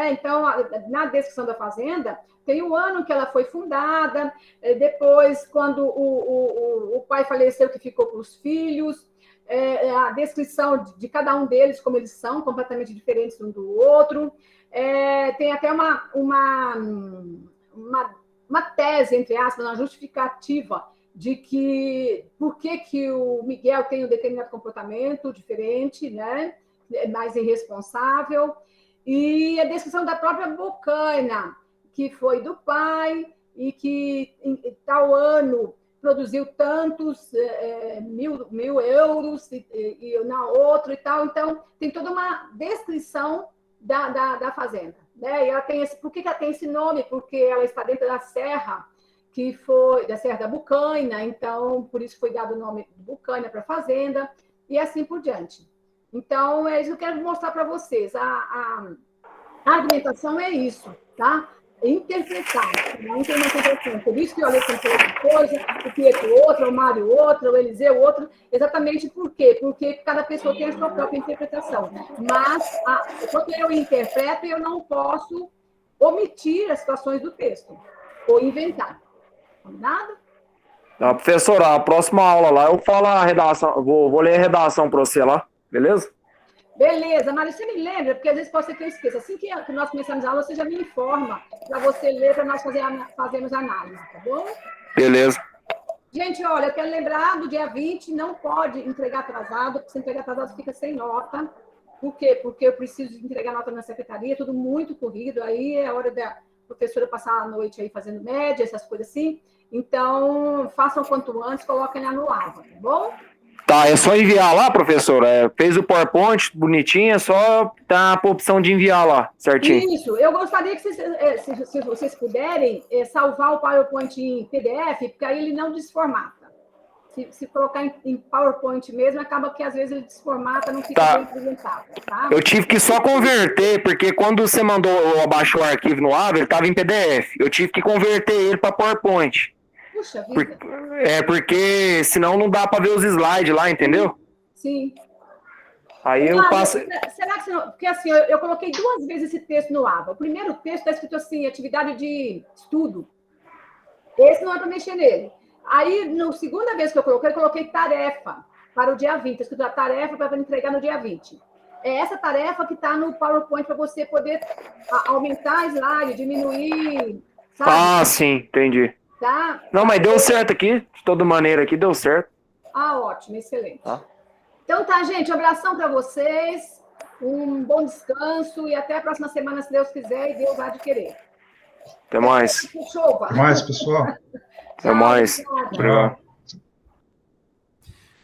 Então, na descrição da fazenda, tem o ano que ela foi fundada, depois, quando o pai faleceu, que ficou para os filhos, a descrição de cada um deles, como eles são, completamente diferentes um do outro. Tem até uma tese, entre aspas, uma justificativa de que por que o Miguel tem um determinado comportamento diferente, né? Mais irresponsável. E a descrição da própria Bocaina, que foi do pai e que em tal ano produziu tantos mil euros e na outra e tal. Então, tem toda uma descrição da fazenda. Né? E ela tem por que ela tem esse nome? Porque ela está dentro da serra, que foi da Serra da Bocaina, então, por isso foi dado o nome de Bocaina para a fazenda, e assim por diante. Então, é isso que eu quero mostrar para vocês. A argumentação é isso, tá? Interpretar, não tem uma interpretação. Por isso que o Alessandro falou uma coisa, o Pietro outra, o Mário outra, o Eliseu outra, exatamente por quê? Porque cada pessoa tem a sua própria interpretação. Mas, quando eu interpreto, eu não posso omitir as situações do texto, ou inventar. Nada? Tá, professora, a próxima aula lá eu falo a redação, vou ler a redação para você lá, beleza? Beleza, Mário, você me lembra, porque às vezes pode ser que eu esqueça. Assim que nós começamos a aula, você já me informa para você ler, para nós fazermos análise, tá bom? Beleza. Gente, olha, eu quero lembrar, do dia 20, não pode entregar atrasado, porque se entregar atrasado fica sem nota. Por quê? Porque eu preciso entregar nota na secretaria, tudo muito corrido, aí é hora da professora passar a noite aí fazendo média, essas coisas assim. Então, façam quanto antes, coloquem lá no AVA, tá bom? Tá, é só enviar lá, professora. Fez o PowerPoint bonitinho, é só dar a opção de enviar lá, certinho. Isso, eu gostaria que se vocês puderem, salvar o PowerPoint em PDF, porque aí ele não desformata. Se colocar em PowerPoint mesmo, acaba que às vezes ele desformata, não fica bem apresentável, tá? Eu tive que só converter, porque quando você mandou, eu abaixou o arquivo no Ava, ele estava em PDF. Eu tive que converter ele para PowerPoint. Puxa vida. Porque senão não dá para ver os slides lá, entendeu? Sim. Aí eu passo... Será que você não... Porque assim, eu coloquei 2 vezes esse texto no Ava. O primeiro texto está escrito assim, atividade de estudo. Esse não é para mexer nele. Aí, na segunda vez que eu coloquei tarefa para o dia 20. Escrito a tarefa para entregar no dia 20. É essa tarefa que está no PowerPoint para você poder aumentar slide, diminuir, sabe? Ah, sim, entendi. Tá? Não, mas deu certo aqui, de toda maneira aqui, deu certo. Ah, ótimo, excelente. Tá. Então tá, gente, um abração para vocês, um bom descanso e até a próxima semana, se Deus quiser e Deus há de querer. Até mais. Chova. Até mais, pessoal. Até mais. Obrigado.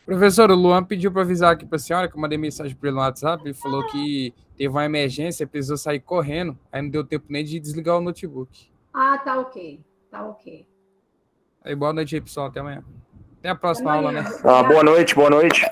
Professor, o Luan pediu para avisar aqui para a senhora, que eu mandei mensagem para ele no WhatsApp, ele falou que teve uma emergência, precisou sair correndo, aí não deu tempo nem de desligar o notebook. Ah, tá ok. Tá ok. Aí, boa noite aí, pessoal. Até amanhã. Até a próxima aula, né? Boa noite, boa noite.